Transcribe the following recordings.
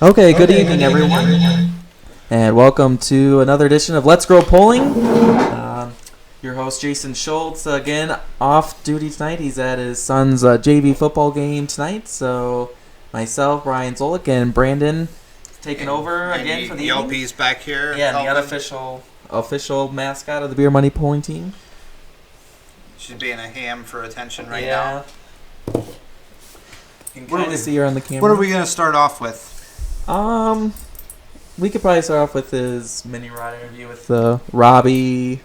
Okay, good evening, everyone, and welcome to another edition of Let's Grow Polling. Your host, Jason Schultz, again, off duty tonight. He's at his son's JV football game tonight, so myself, Brian Zolik, and Brandon taking over again for the evening. LP's back here. Yeah, the unofficial mascot of the Beer Money Polling Team. She's being a ham for attention right now. You can kind of see her on the camera. What are we going to start off with? We could probably start off with his mini rod interview with Robbie.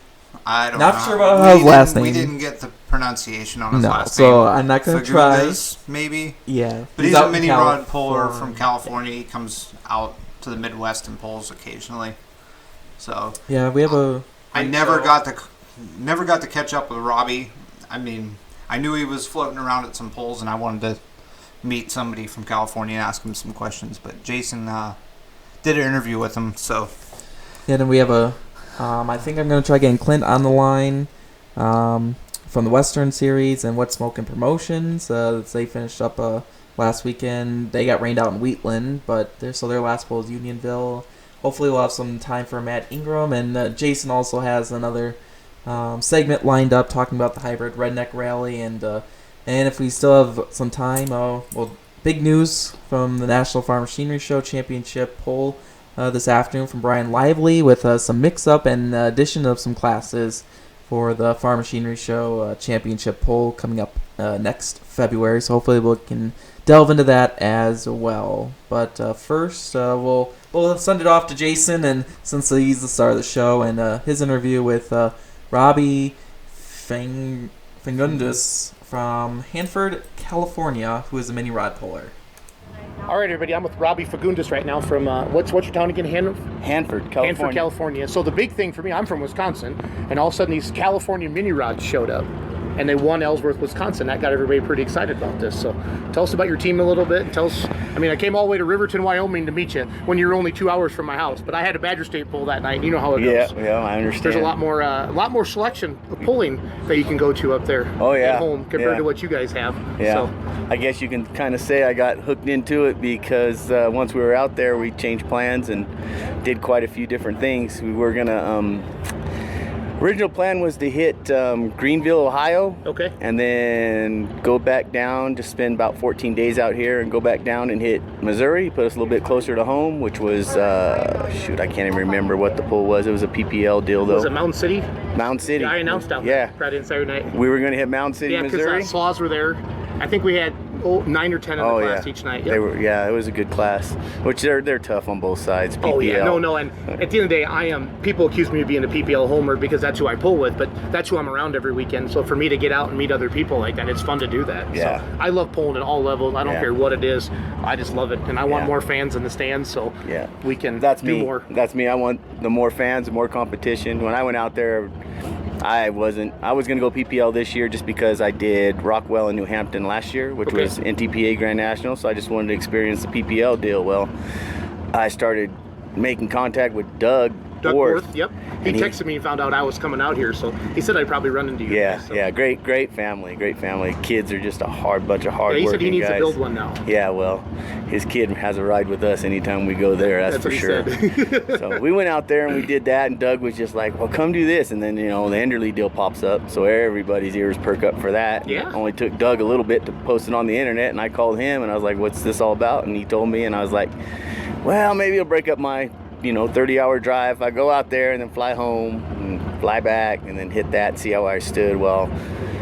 I don't know. Not sure about his last name. We didn't get the pronunciation on his last name. So I'm not going to try. Maybe. Yeah. But he's a mini rod puller from California. He comes out to the Midwest and pulls occasionally. So yeah, we have I never got to catch up with Robbie. I mean, I knew he was floating around at some polls, and I wanted to meet somebody from California and ask him some questions. But Jason did an interview with him, so. Yeah, then we have I think I'm going to try getting Clint on the line from the Western Series and What Smoking Promotions. They finished up last weekend. They got rained out in Wheatland, but their last poll is Unionville. Hopefully we'll have some time for Matt Ingram. And Jason also has another segment lined up talking about the hybrid redneck rally. And if we still have some time, big news from the National Farm Machinery Show Championship poll this afternoon from Brian Lively with some mix-up and addition of some classes for the Farm Machinery Show Championship poll coming up next February. So hopefully we can delve into that as well. But first, we'll send it off to Jason, and since he's the star of the show, and his interview with Robbie Fagundus from Hanford, California, who is a mini rod puller. All right, everybody. I'm with Robbie Fagundus right now from what's your town again? Hanford, California. Hanford, California. So the big thing for me, I'm from Wisconsin, and all of a sudden these California mini rods showed up, and they won Ellsworth, Wisconsin. That got everybody pretty excited about this. So tell us about your team a little bit, and tell us. I mean, I came all the way to Riverton, Wyoming to meet you when you were only 2 hours from my house, but I had a Badger State pull that night. And you know how it goes. Yeah, I understand. There's a lot more selection of pulling that you can go to up there. At home compared to what you guys have. Yeah. So. I guess you can kind of say I got hooked into it because once we were out there, we changed plans and did quite a few different things. We were gonna. Original plan was to hit Greenville, Ohio. Okay. And then go back down to spend about 14 days out here and go back down and hit Missouri, put us a little bit closer to home, which was, I can't even remember what the pull was. It was a PPL deal, though. Was it Mountain City? Mountain City. Yeah, I announced out there Friday and Saturday night. We were going to hit Mountain City, Missouri. Yeah, because Slaws were there. I think we had 9 or 10 in the class each night. Yep. They were, it was a good class, which they're tough on both sides. PPL. Oh yeah, no, and at the end of the day, people accuse me of being a PPL homer because that's who I pull with, but that's who I'm around every weekend. So for me to get out and meet other people like that, it's fun to do that. Yeah. So I love pulling at all levels. I don't care what it is. I just love it, and I want more fans in the stands, so we can do more. That's me. I want the more fans, the more competition. When I went out there, I was going to go PPL this year just because I did Rockwell and New Hampton last year, which was NTPA Grand National, so I just wanted to experience the PPL deal. Well, I started making contact with Doug Worth. Yep. He texted me and found out I was coming out here, so he said I'd probably run into you. Yeah, guys, so. yeah, great family. Kids are just a bunch of hard working guys. He said he needs to build one now. Yeah, well, his kid has a ride with us anytime we go there, that's for sure. So we went out there and we did that, and Doug was just like, well, come do this, and then, the Enderly deal pops up, so everybody's ears perk up for that. Yeah. It only took Doug a little bit to post it on the internet, and I called him, and I was like, what's this all about? And he told me, and I was like, well, maybe it'll break up my 30-hour drive. I go out there and then fly home and fly back and then hit that, see how I stood. Well,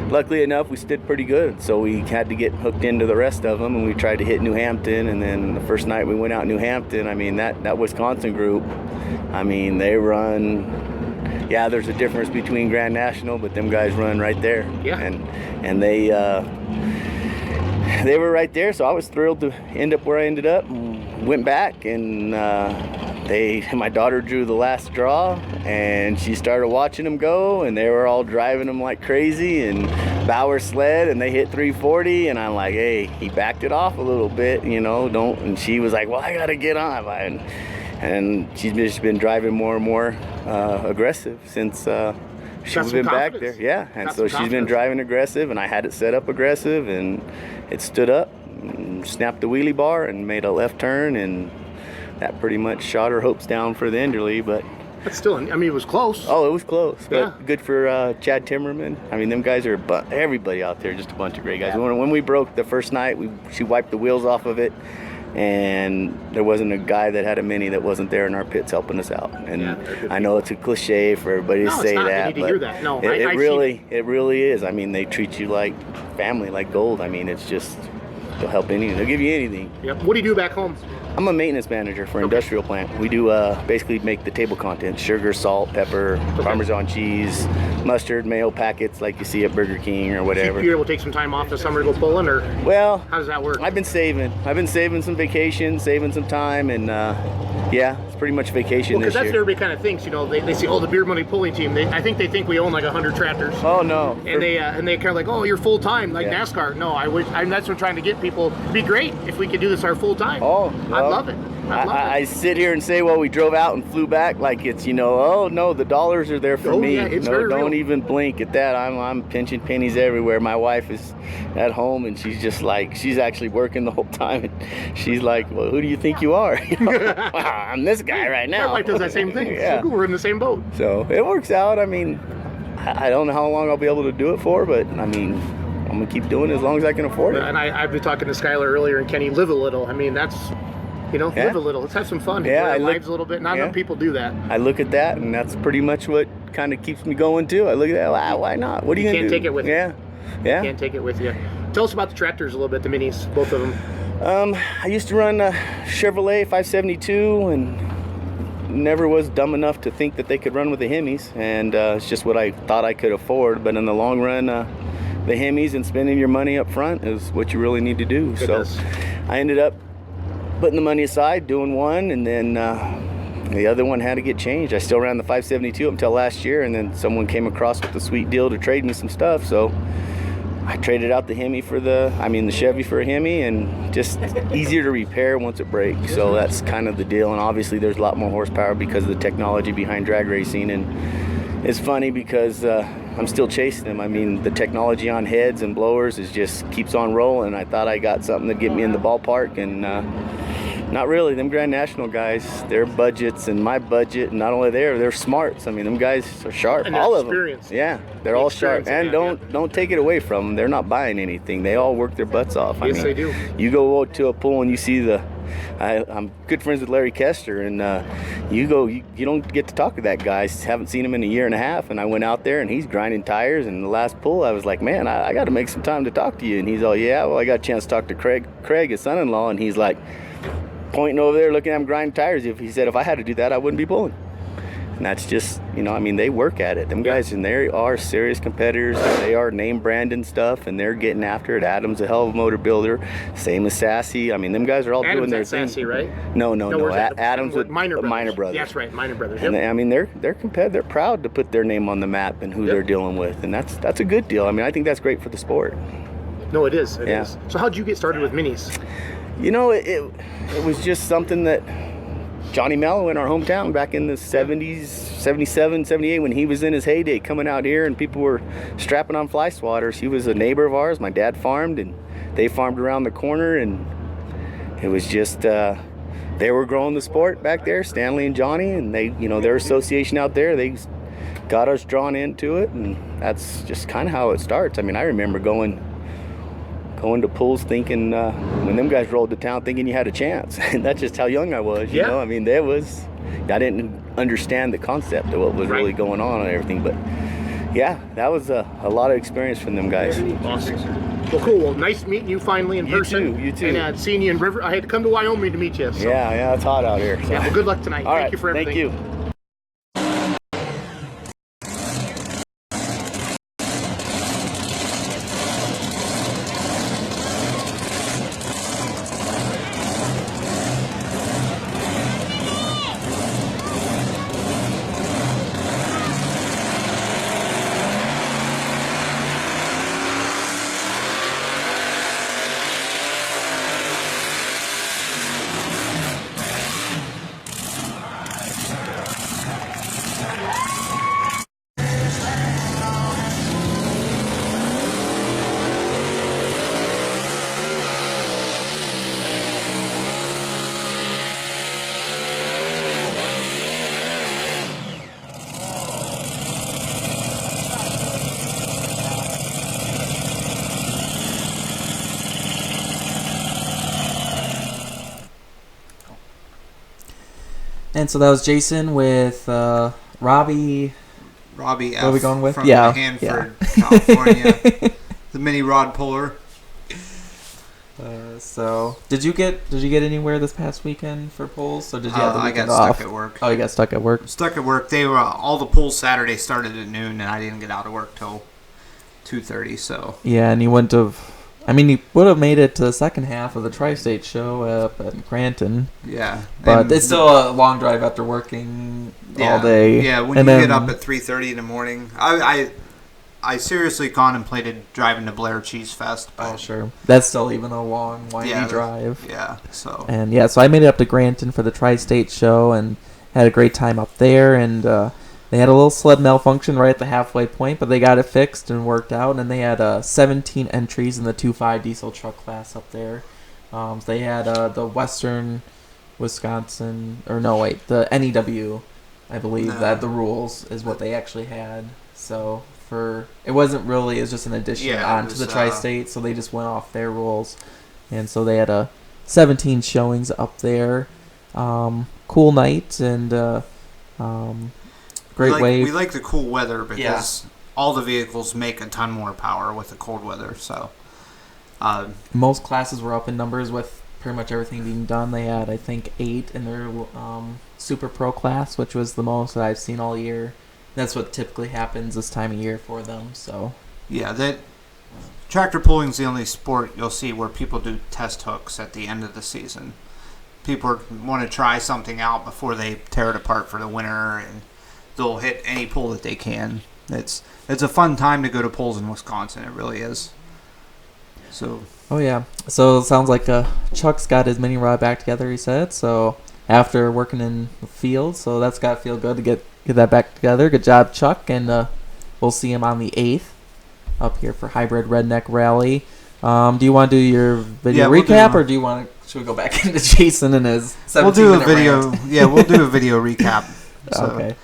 luckily enough, we stood pretty good, so we had to get hooked into the rest of them, and we tried to hit New Hampton. And then the first night we went out New Hampton, that Wisconsin group, they run. Yeah, there's a difference between Grand National, but them guys run right there. Yeah. And they were right there, so I was thrilled to end up where I ended up. Went back and my daughter drew the last draw, and she started watching them go, and they were all driving them like crazy, and Bauer sled, and they hit 340, and I'm like, hey, he backed it off a little bit, and she was like, well, I gotta get on, and she's just been driving more and more aggressive since she's been back there. Yeah, and so she's been driving aggressive, and I had it set up aggressive, and it stood up, and snapped the wheelie bar, and made a left turn, and that pretty much shot our hopes down for the Enderley. But But still, I mean, it was close. oh, it was close. Yeah. But good for Chad Timmerman. I mean, them guys are everybody out there, just a bunch of great guys. Yeah. When we broke the first night, she wiped the wheels off of it, and there wasn't a guy that had a Mini that wasn't there in our pits helping us out. And Yeah, they're good I know it's a cliche for everybody to No, it's say not. They that, need to but hear that. No, it I've really is. I mean, they treat you like family, like gold. I mean, it's just, they'll help anything. They'll give you anything. Yep. What do you do back home? I'm a maintenance manager for an industrial plant. We do basically make the table contents: sugar, salt, pepper, Parmesan cheese, mustard, mayo packets like you see at Burger King or whatever. You're able to take some time off this summer to go pulling, or Well, how does that work? I've been saving some vacation, saving some time, and yeah, it's pretty much vacation Because this that's what year. everybody kind of thinks. You know, they say, oh, the Beer Money pulling team. I think they think we own like 100 tractors. Oh no. And they kind of like, oh, you're full time like Yeah. NASCAR. No, that's what I'm trying to get people. It'd be great if we could do this our full time. Oh, I'd well, love it. I'd love I it. sit here and say, well, we drove out and flew back like it's, oh no, the dollars are there for Oh, me. yeah, it's No, very don't real. even blink at that. I'm pinching pennies everywhere. My wife is at home and she's just like, she's actually working the whole time. And she's like, well, who do you think you are? I'm this guy right now. My wife does that same thing. Yeah. We're in the same boat. So it works out. I mean, I don't know how long I'll be able to do it for, but I mean, I'm gonna keep doing it as long as I can afford it. And I've been talking to Skylar earlier and Kenny, live a little. I mean, that's, Yeah. live a little. Let's have some fun. Yeah, Enjoy our I look- lives a little bit. Not yeah. enough people do that. I look at that, and that's pretty much what kind of keeps me going too. I look at that, wow, why not? What are you You gonna can't do? take it with you. Yeah. Can't take it with you. Tell us about the tractors a little bit, the minis, both of them. I used to run a Chevrolet 572, and never was dumb enough to think that they could run with the Hemis, and it's just what I thought I could afford. But in the long run, the Hemis and spending your money up front is what you really need to do. Goodness. So I ended up putting the money aside, doing one, and then the other one had to get changed. I still ran the 572 until last year, and then someone came across with a sweet deal to trade me some stuff, so I traded out the Chevy for a Hemi, and just easier to repair once it breaks. So that's kind of the deal. And obviously there's a lot more horsepower because of the technology behind drag racing. And it's funny because I'm still chasing them. I mean, the technology on heads and blowers just keeps on rolling. I thought I got something to get me in the ballpark, and not really. Them Grand National guys, their budgets and my budget, and not only they're smarts. I mean, them guys are sharp. And they're all of experienced. them. Yeah, they're The all sharp. experience And they have, don't take it away from them. They're not buying anything. They all work their butts off. Yes, they do. You go to a pool and you see I'm good friends with Larry Kester, and you don't get to talk to that guy. Haven't seen him in a year and a half, and I went out there and he's grinding tires. And the last pull, I was like, man, I got to make some time to talk to you. And he's all, yeah, well, I got a chance to talk to Craig, his son-in-law, and he's like pointing over there, looking at him grinding tires. He said, if I had to do that, I wouldn't be pulling. And that's just, they work at it. Them guys, and they are serious competitors. They are name brand and stuff, and they're getting after it. Adam's a hell of a motor builder. Same as Sassy. I mean, them guys are all Adam's doing their at thing. Sassy, right? No. where's that? Adam's with Minor Brothers. Minor Brothers. Yeah, that's right, Minor Brothers. And Yep. they're proud to put their name on the map and who Yep. they're dealing with, and that's a good deal. I mean, I think that's great for the sport. No, it is. It Yeah. is. So how'd you get started with minis? It was just something that Johnny Mello in our hometown back in the 70s, 77, 78, when he was in his heyday, coming out here and people were strapping on fly swatters. He was a neighbor of ours. My dad farmed, and they farmed around the corner, and it was just they were growing the sport back there, Stanley and Johnny, and they, their association out there, they got us drawn into it, and that's just kind of how it starts. I mean, I remember going to pools thinking, when them guys rolled to town, thinking you had a chance. And that's just how young I was, you Yeah. know? I mean, I didn't understand the concept of what was really going on and everything, but yeah, that was a lot of experience from them guys. Awesome. Well, cool. Well, nice meeting you finally in You person. too, you too. And seeing you in River. I had to come to Wyoming to meet you. So. Yeah, it's hot out here. So. Yeah, well, good luck tonight. All Thank right, you for everything. Thank you. And so that was Jason with Robbie. Robbie F. What are we going with? From Yeah, Hanford, California. The mini rod puller. So did you get anywhere this past weekend for pulls? So did you have the I weekend got off? stuck at work. Oh, you got stuck at work. Stuck at work. They were all the pulls Saturday started at noon, and I didn't get out of work till 2:30. So Yeah, and you wouldn't have. I mean, you would have made it to the second half of the Tri-State show up at Cranton, yeah, but And it's still a long drive after working all day. Yeah, when and you then, get up at 3:30 in the morning, I seriously contemplated driving to Blair Cheese Fest. But Oh, sure. That's still even a long, windy Yeah, drive. Yeah, so And yeah, so I made it up to Granton for the Tri-State show and had a great time up there. And they had a little sled malfunction right at the halfway point, but they got it fixed and worked out. And they had 17 entries in the 2.5 diesel truck class up there. So they had the Western Wisconsin, or no, wait, the NEW, I believe, No. that the rules is what they actually had. So it wasn't really, it was just an addition Yeah, it onto was, the Tri-State, so they just went off their rules. And so they had 17 showings up there. Cool night and great wave. We like the cool weather because all the vehicles make a ton more power with the cold weather. So Most classes were up in numbers with pretty much everything being done. They had, I think, 8 in their Super Pro class, which was the most that I've seen all year. That's what typically happens this time of year for them. So yeah, that tractor pulling is the only sport you'll see where people do test hooks at the end of the season. People want to try something out before they tear it apart for the winter, and they'll hit any pull that they can. It's a fun time to go to pulls in Wisconsin. It really is. So oh yeah, so it sounds like Chuck's got his mini rod back together. He said so after working in the field, so that's got to feel good to get that back together. Good job, Chuck, and we'll see him on the 8th up here for Hybrid Redneck Rally. Do you want to do your video recap, or do you want to? Should we go back into Jason and his 17-minute we'll do a video. rant? Yeah, we'll do a video recap. So Okay.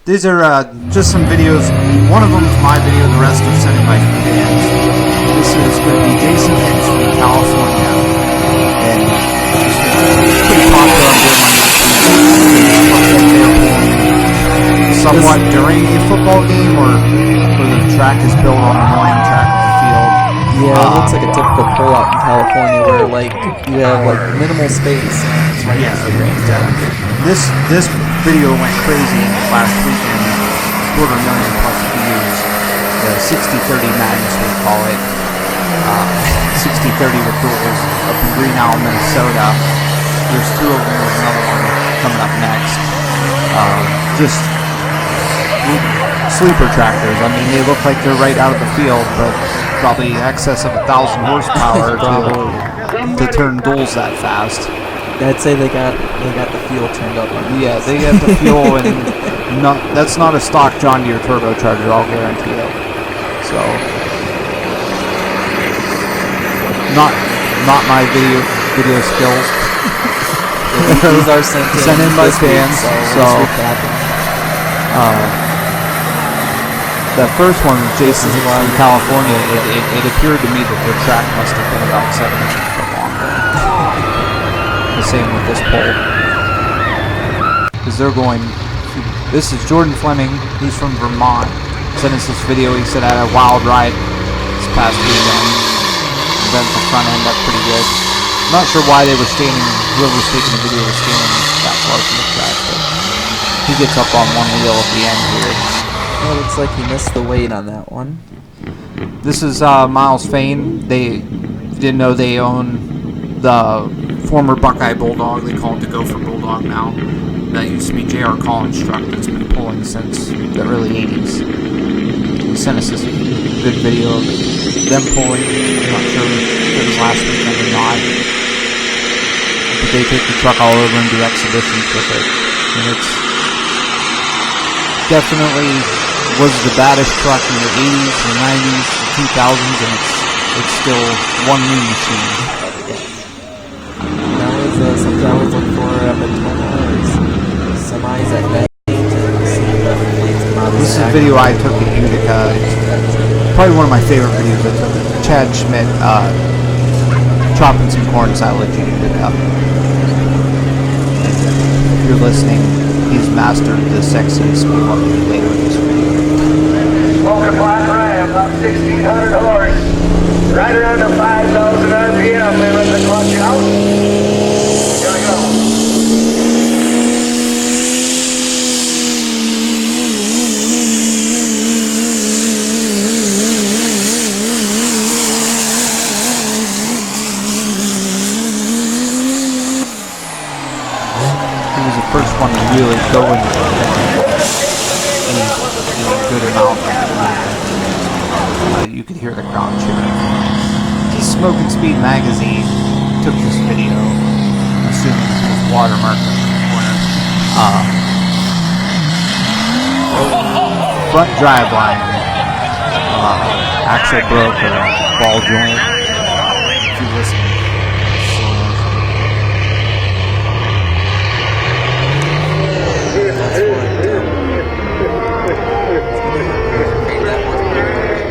these are just some videos. One of them is my video. The rest are sent in by fans. This is going to be Jason Hinch from California, and he's pretty popular on somewhat during a football game, or where the track is built on the morning track of the field. Yeah, it looks like a typical pull-out in California where, like, you have, like, minimal space. It's right next to the rain. This video went crazy last weekend. 250,000 plus views. The 60-30 Madness, we call it. 60-30 with duels up in Green Isle, Minnesota. There's 2 of them. There's another one coming up next. Just sleeper tractors. I mean, they look like they're right out of the field, but probably excess of 1,000 horsepower to turn duels that fast. I'd say they got the fuel turned up. Yeah, they get the fuel, and that's not a stock John Deere turbocharger, I'll guarantee it. So, not my video skills. These are sent in by this week, fans. so we'll just recap them. The first one, Jason from California, it appeared to me that the track must have been about 7 inches longer. The same with this pole. Because they're going... This is Jordan Fleming. He's from Vermont. Sent us this video. He said I had a wild ride this past weekend. Bent the front end up pretty good. I'm not sure why they were standing... Whoever was taking the video was standing that far from the track, but he gets up on one wheel at the end here. Well, it looks like he missed the weight on that one. This is Miles Fain. They didn't know they own the former Buckeye Bulldog. They call it the Gopher Bulldog now. That used to be J.R. Collins' truck that's been pulling since the early 80s. He sent us this good video of them pulling. I'm not sure if it was last weekend or not. But they take the truck all over and do exhibitions with it. And it's definitely was the baddest truck in the 80s, the 90s, the 2000s, and it's still one mean machine. That was something I was looking for at Daytona. Semis at night. This is a video I took at Utica. It's probably one of my favorite videos I took. Chad Schmidt chopping some corn silage at Utica. you're listening, he's mastered the sexiest speed walking later in this video. Smoking flat ram, about 1,600 horse. Right around the 5,000 RPM. They let the clutch out. Here we go. He was the first one to really go into the any good amount. You could hear the crowd cheering. He's Smoking Speed Magazine took this video, assuming it was watermarked in the corner. Front drive line actually broke a ball joint. If you listen.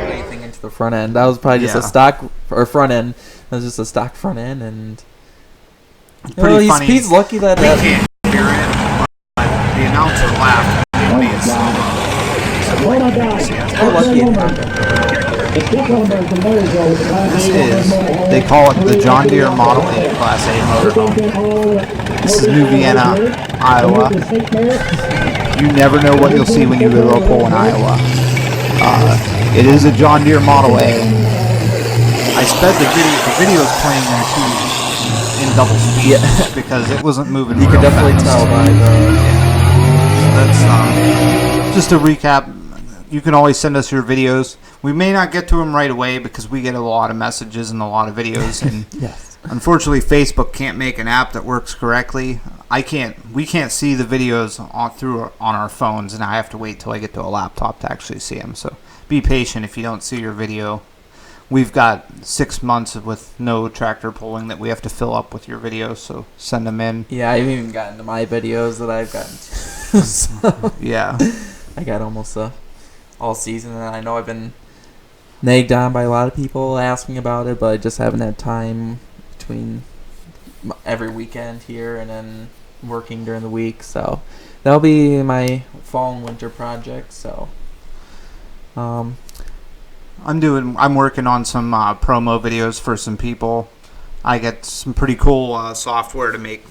Anything into the front end. That was probably just a Yeah. stock or front end. That was just a stock front end, and Pretty funny. he's lucky that We can't hear it, but the announcer laughed. Maybe it's how lucky it happened. This is, they call it the John Deere Model 8 Class A motorhome. This is New Vienna, Iowa. You never know what you'll see when you go to a pole in Iowa. It is a John Deere Model A. I sped the video. The video is playing there too in double speed because it wasn't moving. You real could definitely fast. tell by the. That's just a recap. You can always send us your videos. We may not get to them right away because we get a lot of messages and a lot of videos, and Yes. unfortunately, Facebook can't make an app that works correctly. We can't see the videos on our phones, and I have to wait till I get to a laptop to actually see them. So be patient if you don't see your video. We've got 6 months with no tractor pulling that we have to fill up with your videos, so send them in. Yeah, I've even gotten to my videos that I've gotten to. So Yeah. I got almost all season, and I know I've been nagged on by a lot of people asking about it, but I just haven't had time between every weekend here and then working during the week. So that'll be my fall and winter project. So I'm working on some promo videos for some people. I get some pretty cool software to make,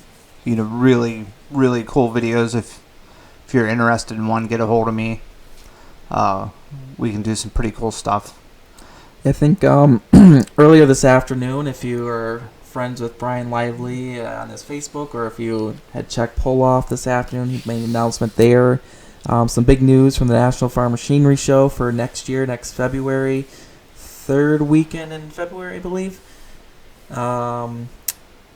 really, really cool videos. If you're interested in one, get a hold of me. We can do some pretty cool stuff. I think earlier this afternoon, if you are friends with Brian Lively on his Facebook, or if you had checked Pull Off this afternoon, he made an announcement there. Some big news from the National Farm Machinery Show for next year, next February, third weekend in February, I believe.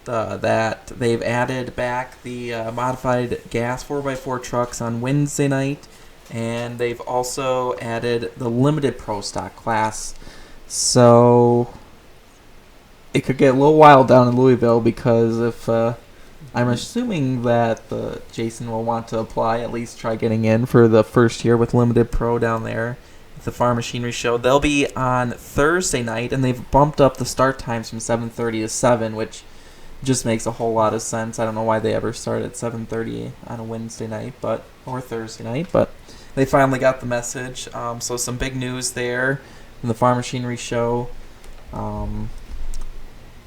That they've added back the modified gas 4x4 trucks on Wednesday night, and they've also added the limited Pro Stock class. So it could get a little wild down in Louisville, because if I'm assuming that Jason will want to apply, at least try getting in for the first year with Limited Pro down there at the Farm Machinery Show. They'll be on Thursday night, and they've bumped up the start times from 7:30 to 7, which just makes a whole lot of sense. I don't know why they ever start at 7:30 on a Wednesday night, or Thursday night, but they finally got the message. So some big news there in the Farm Machinery Show.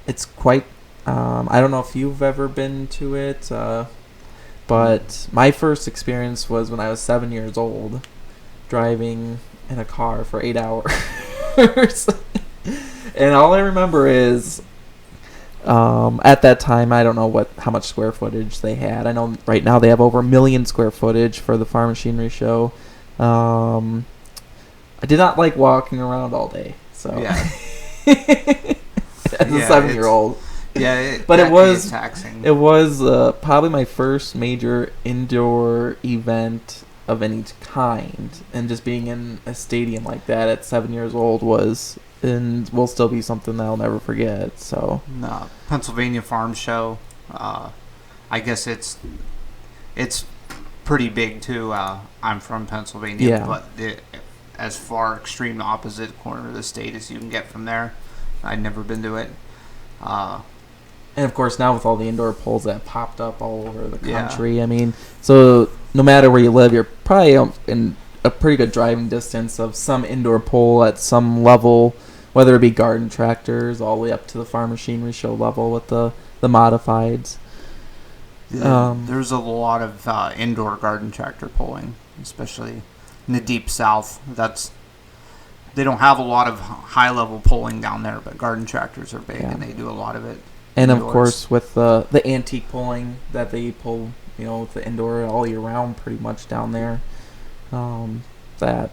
It's quite. I don't know if you've ever been to it, but my first experience was when I was 7 years old, driving in a car for 8 hours. And all I remember is, at that time, I don't know how much square footage they had. I know right now they have over 1 million square footage for the Farm Machinery Show. I did not like walking around all day, so Yeah. as a Yeah, 7-year-old. Yeah, But it that was- is taxing. It was probably my first major indoor event of any kind, and just being in a stadium like that at 7 years old was, and will still be, something that I'll never forget. So No, Pennsylvania Farm Show. I guess it's pretty big too. I'm from Pennsylvania, Yeah. but as far extreme opposite corner of the state as you can get from there. I'd never been to it. And of course, now with all the indoor poles that popped up all over the Yeah. country, I mean, so no matter where you live, you're probably in a pretty good driving distance of some indoor pole at some level, whether it be garden tractors all the way up to the farm machinery show level with the modifieds. There's a lot of indoor garden tractor pulling, especially in the deep south. They don't have a lot of high level pulling down there, but garden tractors are big, Yeah. and they do a lot of it. And of indoors. course, with the antique pulling that they pull, with the indoor all year round, pretty much down there, that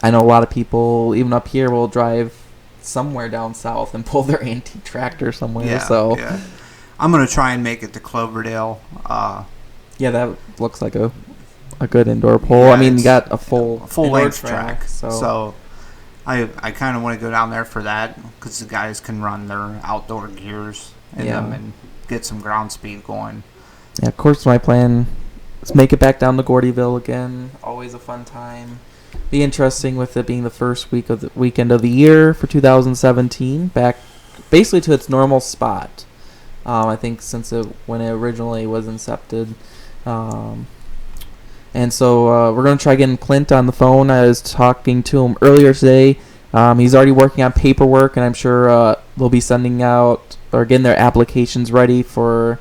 I know a lot of people, even up here, will drive somewhere down south and pull their antique tractor somewhere. Yeah. I'm gonna try and make it to Cloverdale. Yeah, that looks like a good indoor pull. Yeah, I mean, you it's got a full indoor length track, so so I kind of want to go down there for that because the guys can run their outdoor gears in Yeah. them and get some ground speed going. yeah. Of course, my plan is make it back down to Gordyville again. Always a fun time. Be interesting with it being the first weekend of the year for 2017. Back basically to its normal spot. I think since when it originally was incepted. And so we're going to try getting Clint on the phone. I was talking to him earlier today. He's already working on paperwork, and I'm sure they'll be sending out or getting their applications ready for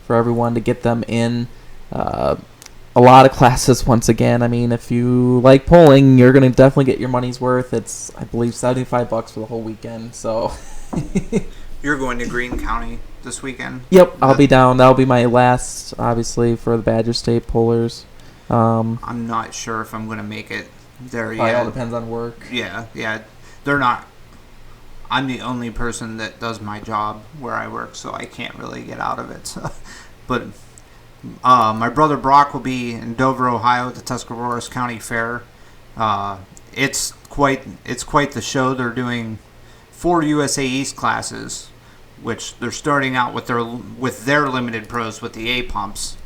everyone to get them in. A lot of classes once again. I mean, if you like polling, you're going to definitely get your money's worth. It's, I believe, $75 for the whole weekend. So, You're going to Greene County this weekend? yep, I'll be down. That'll be my last, obviously, for the Badger State pollers. I'm not sure if I'm going to make it there Probably all yet. depends on work. Yeah. They're not. I'm the only person that does my job where I work, so I can't really get out of it. So. But my brother Brock will be in Dover, Ohio at the Tuscarawas County Fair. It's quite the show. They're doing 4 USA East classes, which they're starting out with their limited pros with the A pumps.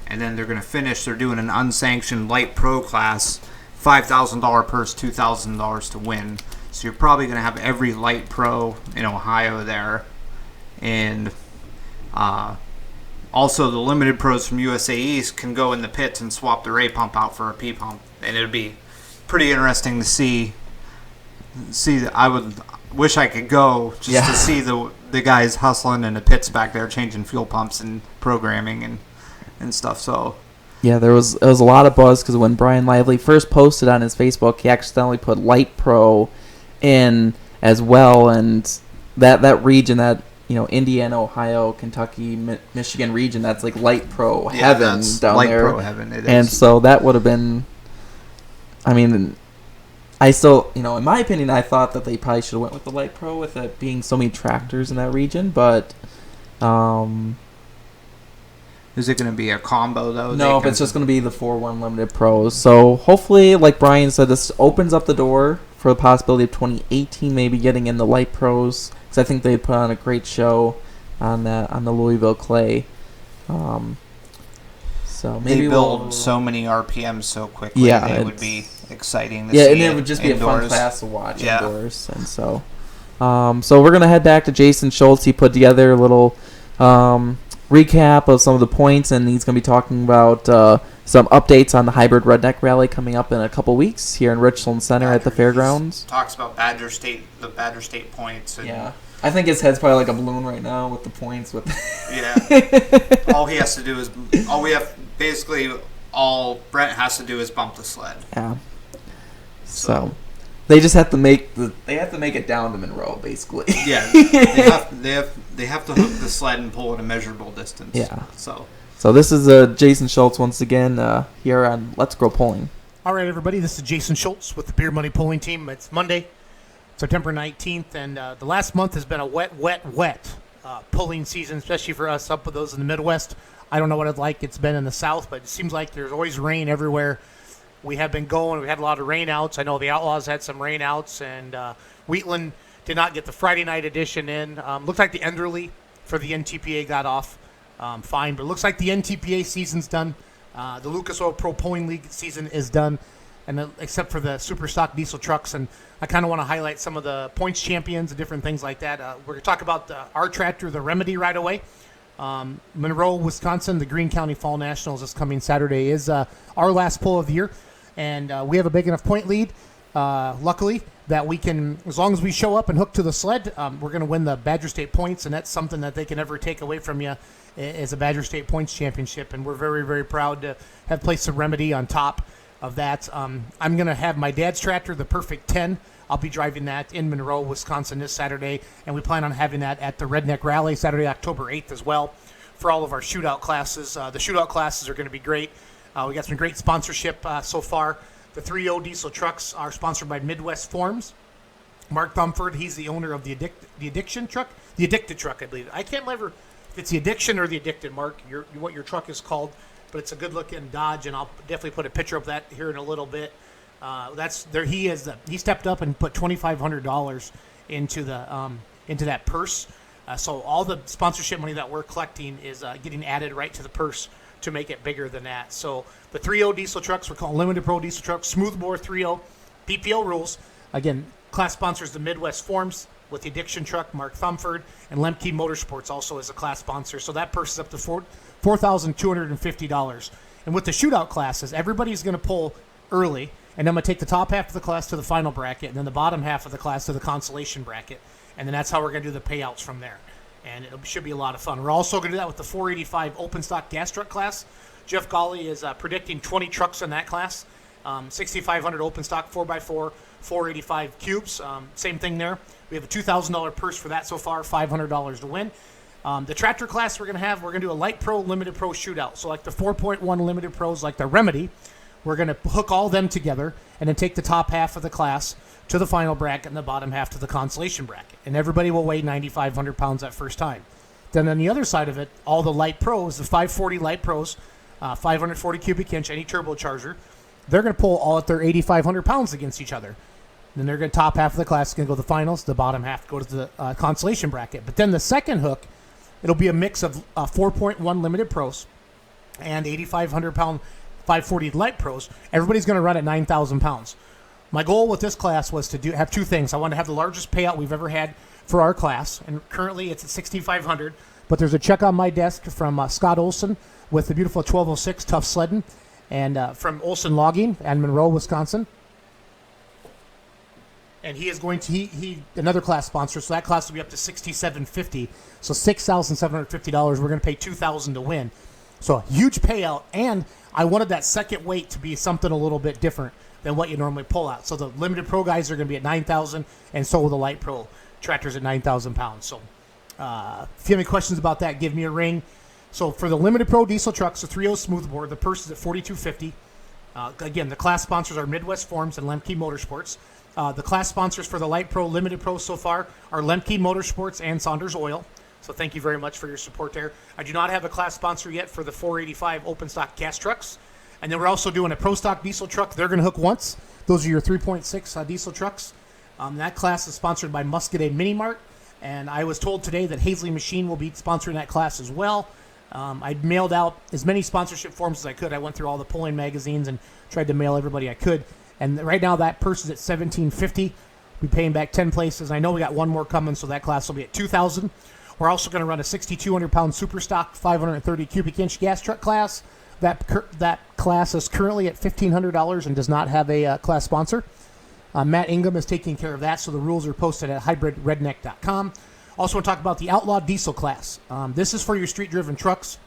And then they're going to finish. They're doing an unsanctioned light pro class, $5,000 purse, $2,000 to win. So you're probably going to have every light pro in Ohio there. And also the limited pros from USA East can go in the pits and swap their A pump out for a P pump. And it'll be pretty interesting to see. I would wish I could go just to see the guys hustling in the pits back there, changing fuel pumps and programming and stuff. So Yeah, there was a lot of buzz because when Brian Lively first posted on his Facebook, he accidentally put Light Pro in as well, and that region, that Indiana, Ohio, Kentucky, Michigan region, that's like Light Pro heaven that's down light there. pro heaven. It And is. so that would have been. I mean, I still, in my opinion, I thought that they probably should have went with the Light Pro with it being so many tractors in that region, but. Is it going to be a combo though? No, but it's just going to be the 4-1 Limited Pros. So hopefully, like Brian said, this opens up the door for the possibility of 2018 maybe getting in the Light Pros, because I think they put on a great show on the Louisville clay. So maybe they build we'll, so many RPMs so quickly. Yeah, it would it's- be exciting to yeah, see. and it would just be a fun indoors. class to watch Yeah. indoors, and so we're gonna head back to Jason Schultz. He put together a little recap of some of the points, and he's gonna be talking about some updates on the Hybrid Redneck Rally coming up in a couple weeks here in Richland Center at the fairgrounds. Talks about the Badger State points. And Yeah, I think his head's probably like a balloon right now with the points. Yeah. All Brent has to do is bump the sled. Yeah. So they just have to make it down to Monroe, basically. Yeah. they have to hook the sled and pull at a measurable distance. Yeah. So this is Jason Schultz once again here on Let's Grow Pulling. All right, everybody, this is Jason Schultz with the Beer Money Pulling Team. It's Monday, September 19th, and the last month has been a wet pulling season, especially for us up with those in the Midwest. I don't know what it's been in the South, but it seems like there's always rain everywhere. We have been going. We had a lot of rainouts. I know the Outlaws had some rainouts, and Wheatland did not get the Friday night edition in. Looks like the Enderley for the NTPA got off fine, but it looks like the NTPA season's done. The Lucas Oil Pro Pulling League season is done and except for the super stock diesel trucks. And I kind of want to highlight some of the points champions and different things like that. We're going to talk about our tractor, the Remedy, right away. Monroe, Wisconsin, the Greene County Fall Nationals this coming Saturday is our last pull of the year, and we have a big enough point lead, luckily, that we can, as long as we show up and hook to the sled, we're going to win the Badger State points, and that's something that they can never take away from you is a Badger State points championship, and we're very, very proud to have placed a Remedy on top of that. I'm going to have my dad's tractor, the Perfect 10. I'll be driving that in Monroe, Wisconsin this Saturday, and we plan on having that at the Redneck Rally Saturday, October 8th as well for all of our shootout classes. The shootout classes are going to be great. We got some great sponsorship so far. The 3.0 diesel trucks are sponsored by Midwest Forms. Mark Thumford, he's the owner of the Addiction truck, the Addicted truck, I believe. I can't remember if it's the Addiction or the Addicted, Mark, what your truck is called, but it's a good-looking Dodge, and I'll definitely put a picture of that here in a little bit. That's there. He stepped up and put $2,500 into that purse. So all the sponsorship money that we're collecting is getting added right to the purse to make it bigger than that. So the 3.0 diesel trucks, we're calling Limited Pro diesel trucks, Smoothbore 3.0, PPO rules. Again, class sponsors the Midwest Forms with the Addiction truck, Mark Thumford, and Lemke Motorsports also is a class sponsor. So that purse is up to $4,250. And with the shootout classes, everybody's going to pull early. And then I'm going to take the top half of the class to the final bracket, and then the bottom half of the class to the consolation bracket. And then that's how we're going to do the payouts from there. And it should be a lot of fun. We're also going to do that with the 485 open stock gas truck class. Jeff Gawley is predicting 20 trucks in that class. 6,500 open stock 4x4, 485 cubes. Same thing there. We have a $2,000 purse for that so far, $500 to win. The tractor class we're going to do a light pro, limited pro shootout. So like the 4.1 limited pros, like the Remedy, we're going to hook all them together and then take the top half of the class to the final bracket and the bottom half to the consolation bracket. And everybody will weigh 9,500 pounds that first time. Then on the other side of it, all the light pros, the 540 light pros, 540 cubic inch, any turbocharger, they're going to pull all at their 8,500 pounds against each other. Then they're going to top half of the class is going to go to the finals. The bottom half go to the consolation bracket. But then the second hook, it'll be a mix of 4.1 limited pros and 8,500 pound 540 light pros. Everybody's going to run at 9,000 pounds. My goal with this class was to have two things. I want to have the largest payout we've ever had for our class, and currently it's at 6,500. But there's a check on my desk from Scott Olson with the beautiful 1206 Tough Sledding, and from Olson Logging in Monroe, Wisconsin. And he is going to he another class sponsor, so that class will be up to $6,750. So $6,750. We're going to pay $2,000 to win. So a huge payout, and I wanted that second weight to be something a little bit different than what you normally pull out. So the limited pro guys are going to be at 9,000, and so will the light pro tractors at 9,000 pounds. So if you have any questions about that, give me a ring. So for the limited pro diesel trucks, the 3.0 smoothbore, the purse is at $4,250. Again, the class sponsors are Midwest Forms and Lemke Motorsports. The class sponsors for the light pro, limited pro so far are Lemke Motorsports and Saunders Oil. So thank you very much for your support there. I do not have a class sponsor yet for the 485 open stock gas trucks. And then we're also doing a pro stock diesel truck. They're going to hook once. Those are your 3.6 diesel trucks. That class is sponsored by Muscadet Mini Mart. And I was told today that Hazley Machine will be sponsoring that class as well. I mailed out as many sponsorship forms as I could. I went through all the pulling magazines and tried to mail everybody I could. And right now that purse is at $1,750. We're paying back 10 places. I know we got one more coming, so that class will be at $2,000. We're also going to run a 6,200-pound super stock 530 cubic inch gas truck class. That class is currently at $1,500 and does not have a class sponsor. Matt Ingham is taking care of that, so the rules are posted at hybridredneck.com. Also want to talk about the Outlaw Diesel class. This is for your street-driven trucks.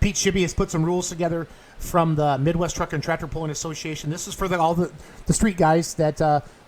Pete Shibby has put some rules together from the Midwest Truck and Tractor Pulling Association. This is for all the street guys that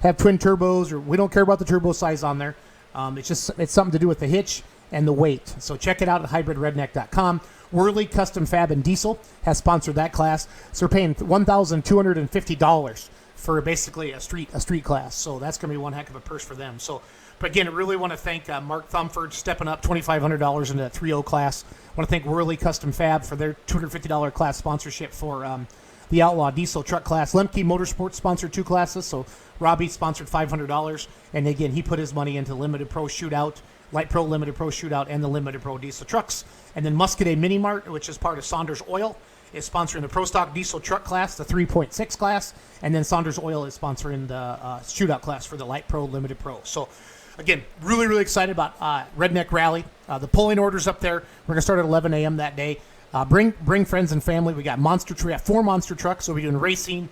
have twin turbos, or we don't care about the turbo size on there. It's something to do with the hitch and the weight. So check it out at hybridredneck.com. Worley Custom Fab and Diesel has sponsored that class. So we're paying $1,250 for basically a street class. So that's going to be one heck of a purse for them. So, but again, I really want to thank Mark Thumford stepping up $2,500 into that 3.0 class. I want to thank Worley Custom Fab for their $250 class sponsorship for the Outlaw Diesel truck class. Lemke Motorsports sponsored 2 classes, so Robbie sponsored $500. And again, he put his money into Limited Pro Shootout, Light Pro Limited Pro Shootout, and the Limited Pro Diesel trucks. And then Muscadet Mini Mart, which is part of Saunders Oil, is sponsoring the Pro Stock Diesel Truck class, the 3.6 class, and then Saunders Oil is sponsoring the Shootout class for the Light Pro, Limited Pro. So, again, really, really excited about Redneck Rally. The pulling orders up there. We're going to start at 11 a.m. that day. Bring friends and family. We got we have 4 monster trucks, so we're doing racing,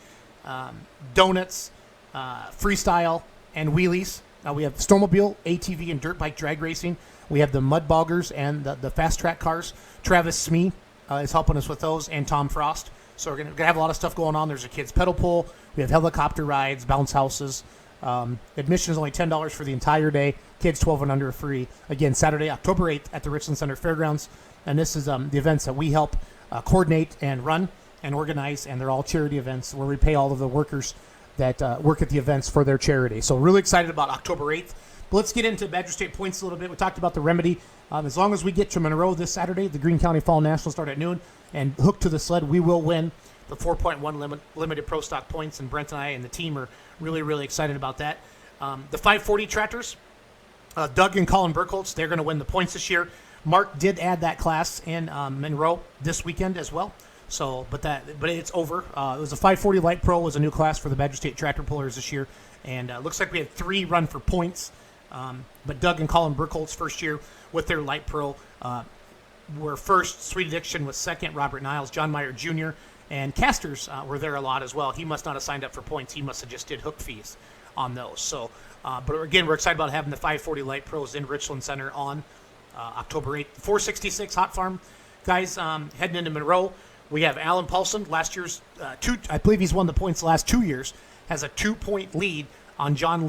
donuts, freestyle, and wheelies. We have snowmobile, ATV, and dirt bike drag racing. We have the mud boggers and the fast track cars. Travis Smee is helping us with those, and Tom Frost. So we're gonna have a lot of stuff going on. There's a kids pedal pull. We have helicopter rides, bounce houses. Admission is only $10 for the entire day. Kids 12 and under are free. Again, Saturday, October 8th at the Richland Center Fairgrounds. And this is the events that we help coordinate and run and organize, and they're all charity events where we pay all of the workers that work at the events for their charity. So really excited about October 8th. But let's get into Badger State points a little bit. We talked about the remedy. As long as we get to Monroe this Saturday, the Greene County Fall National start at noon, and hook to the sled, we will win the 4.1 limited Pro Stock points, and Brent and I and the team are really, really excited about that. The 540 tractors, Doug and Colin Burkholz, they're going to win the points this year. Mark did add that class in Monroe this weekend as well. So, but it's over. It was a 540 Light Pro was a new class for the Badger State tractor pullers this year, and looks like we had 3 run for points. But Doug and Colin Burkholz first year with their Light Pro were first. Sweet Addiction was second. Robert Niles, John Meyer Jr., and Casters were there a lot as well. He must not have signed up for points. He must have just did hook fees on those. So, but again, we're excited about having the 540 Light Pros in Richland Center on October 8th. 466 Hot Farm guys heading into Monroe. We have Alan Paulson, last year's I believe he's won the points the last 2 years, has a 2-point lead on John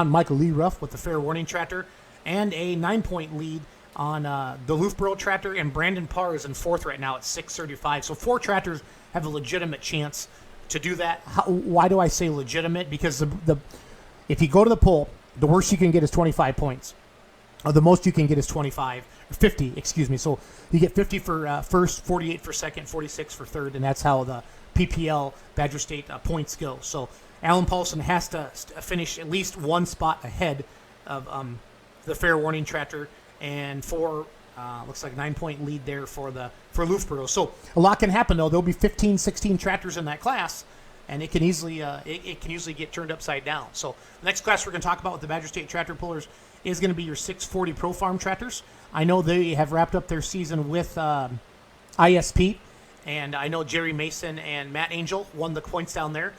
Michael Lee Ruff with the Fair Warning tractor, and a 9-point lead on the Loughborough tractor, and Brandon Parr is in 4th right now at 635. So 4 tractors have a legitimate chance to do that. Why do I say legitimate? Because if you go to the poll, the worst you can get is 25 points. Or the most you can get is 50, excuse me. So you get 50 for first, 48 for second, 46 for third, and that's how the PPL Badger State points go. So Alan Paulson has to finish at least 1 spot ahead of the Fair Warning tractor, and looks like 9-point lead there for Loughborough. So a lot can happen though. There'll be 15, 16 tractors in that class, and it can easily get turned upside down. So the next class we're going to talk about with the Badger State tractor pullers is going to be your 640 Pro Farm tractors. I know they have wrapped up their season with ISP, and I know Jerry Mason and Matt Angel won the points down there.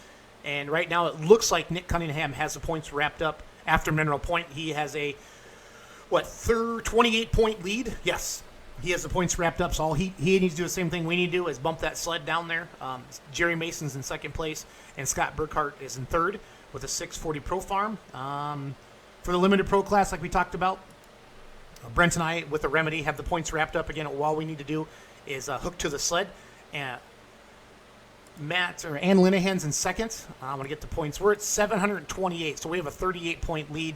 And right now it looks like Nick Cunningham has the points wrapped up after Mineral Point. He has a 28-point lead? Yes, he has the points wrapped up. So all he needs to do the same thing we need to do is bump that sled down there. Jerry Mason's in 2nd place, and Scott Burkhart is in 3rd with a 640 Pro Farm. For the Limited Pro class, like we talked about, Brent and I, with the remedy, have the points wrapped up. Again, all we need to do is hook to the sled. And Ann Linehan's in 2nd. I'm going to get the points. We're at 728, so we have a 38-point lead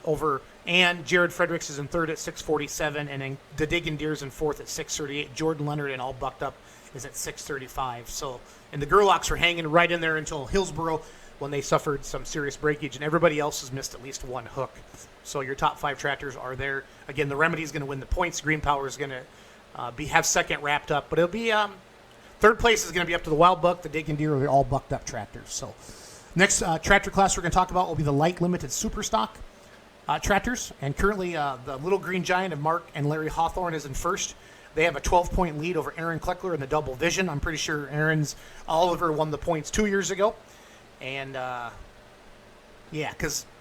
over Ann. Jared Fredericks is in 3rd at 647, and then the Diggin' Deer's in 4th at 638. Jordan Leonard, and all bucked up, is at 635. So, and the Gerlachs are hanging right in there until Hillsboro, when they suffered some serious breakage, and everybody else has missed at least 1 hook. So your top 5 tractors are there. Again, the remedy is going to win the points. Green Power is going to have 2nd wrapped up, but it'll be 3rd place is going to be up to the Wild Buck, the Diggin' Deer, they're all bucked up tractors. So next tractor class we're going to talk about will be the Light Limited Super Stock tractors, and currently the Little Green Giant of Mark and Larry Hawthorne is in 1st. They have a 12-point lead over Aaron Kleckler in the Double Vision. I'm pretty sure Oliver won the points 2 years ago. And, and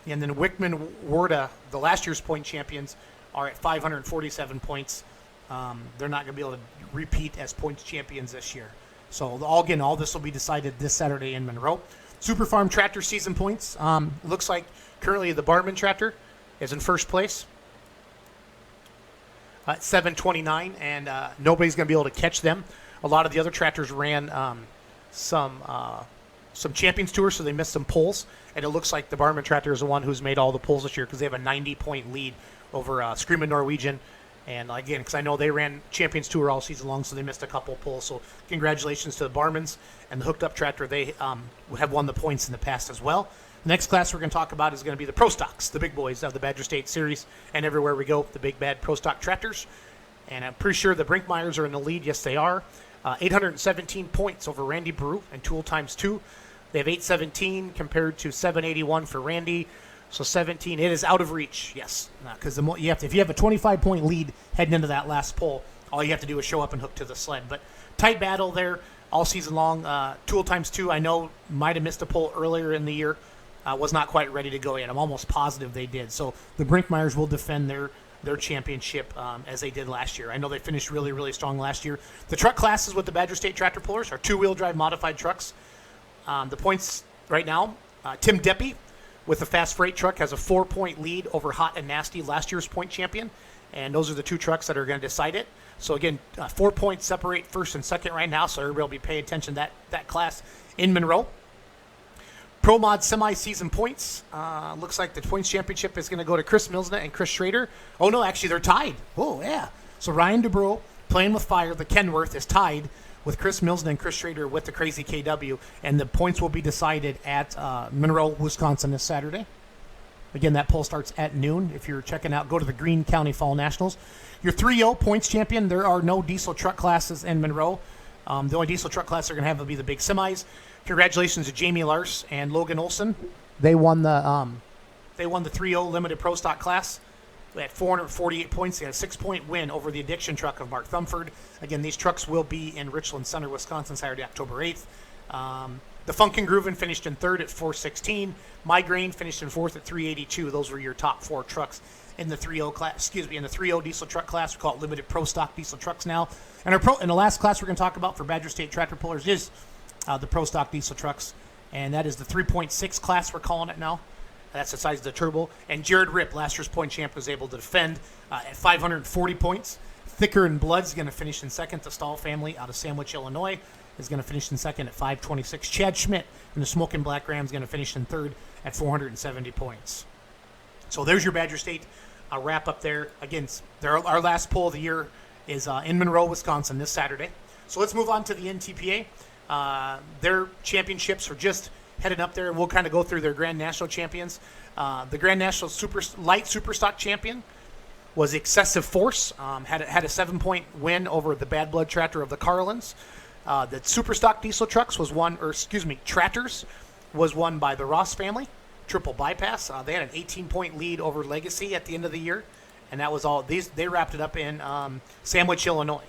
then Wickman Warda, the last year's point champions, are at 547 points. They're not going to be able to repeat as points champions this year. So, all this will be decided this Saturday in Monroe. Super Farm tractor season points. Looks like currently the Barman tractor is in 1st place at 729, and nobody's going to be able to catch them. A lot of the other tractors ran some Champions Tours, so they missed some pulls, and it looks like the Barman tractor is the one who's made all the pulls this year because they have a 90-point lead over Screaming Norwegian. And again, because I know they ran Champions Tour all season long, so they missed a couple pulls. So congratulations to the Barmans and the Hooked Up tractor. They have won the points in the past as well. The next class we're going to talk about is going to be the Pro Stocks, the big boys of the Badger State Series, and everywhere we go, the big bad Pro Stock tractors. And I'm pretty sure the Brinkmeyers are in the lead. Yes, they are. 817 points over Randy Brew and Tool times 2. They have 817 compared to 781 for Randy. So 17, it is out of reach, yes. Because if you have a 25-point lead heading into that last pole, all you have to do is show up and hook to the sled. But tight battle there all season long. Tool times 2, I know, might have missed a pole earlier in the year. Was not quite ready to go yet. I'm almost positive they did. So the Brinkmeyers will defend their championship as they did last year. I know they finished really, really strong last year. The truck classes with the Badger State Tractor Pullers are two-wheel drive modified trucks. The points right now, Tim Deppy with the Fast Freight truck has a 4-point lead over Hot and Nasty, last year's point champion. And those are the two trucks that are going to decide it. So again, 4 points separate first and second right now. So everybody will be paying attention to that class in Monroe. Pro Mod semi-season points. Looks like the points championship is going to go to Chris Milsna and Chris Schrader. Oh, no, actually, they're tied. Oh, yeah. So Ryan DeBro, playing with fire, the Kenworth, is tied with Chris Milsna and Chris Schrader with the Crazy KW. And the points will be decided at Monroe, Wisconsin this Saturday. Again, that poll starts at noon. If you're checking out, go to the Greene County Fall Nationals. Your 3-0 points champion, there are no diesel truck classes in Monroe. The only diesel truck class they're going to have will be the big semis. Congratulations to Jamie Lars and Logan Olson. They won the 3-0 limited pro stock class at 448 points. They had a 6-point win over the Addiction truck of Mark Thumford. Again, these trucks will be in Richland Center, Wisconsin, Saturday, October 8th. The Funkin' Groovin' finished in third at 416. Migraine finished in fourth at 382. Those were your top 4 trucks in the 3-0 class. In the 3-0 diesel truck class. We call it limited pro stock diesel trucks now. And the last class we're going to talk about for Badger State Tractor Pullers is the pro stock diesel trucks, and that is the 3.6 class, we're calling it now. That's the size of the turbo. And Jared Ripp, last year's point champ, was able to defend at 540 points. Thicker and Blood's going to finish in second. The Stahl family out of Sandwich, Illinois, is going to finish in second at 526. Chad Schmidt from the Smoking Black Rams is going to finish in third at 470 points. So there's your Badger State wrap up there. Again, our last poll of the year is in Monroe, Wisconsin this Saturday. So let's move on to the NTPA. Their championships are just headed up there, and we'll kind of go through their Grand National champions. The Grand National Light Superstock champion was Excessive Force. Had a 7-point win over the Bad Blood Tractor of the Carlins. The Superstock diesel trucks Tratters was won by the Ross family. Triple Bypass. They had an 18-point lead over Legacy at the end of the year, and that was all. They wrapped it up in Sandwich, Illinois.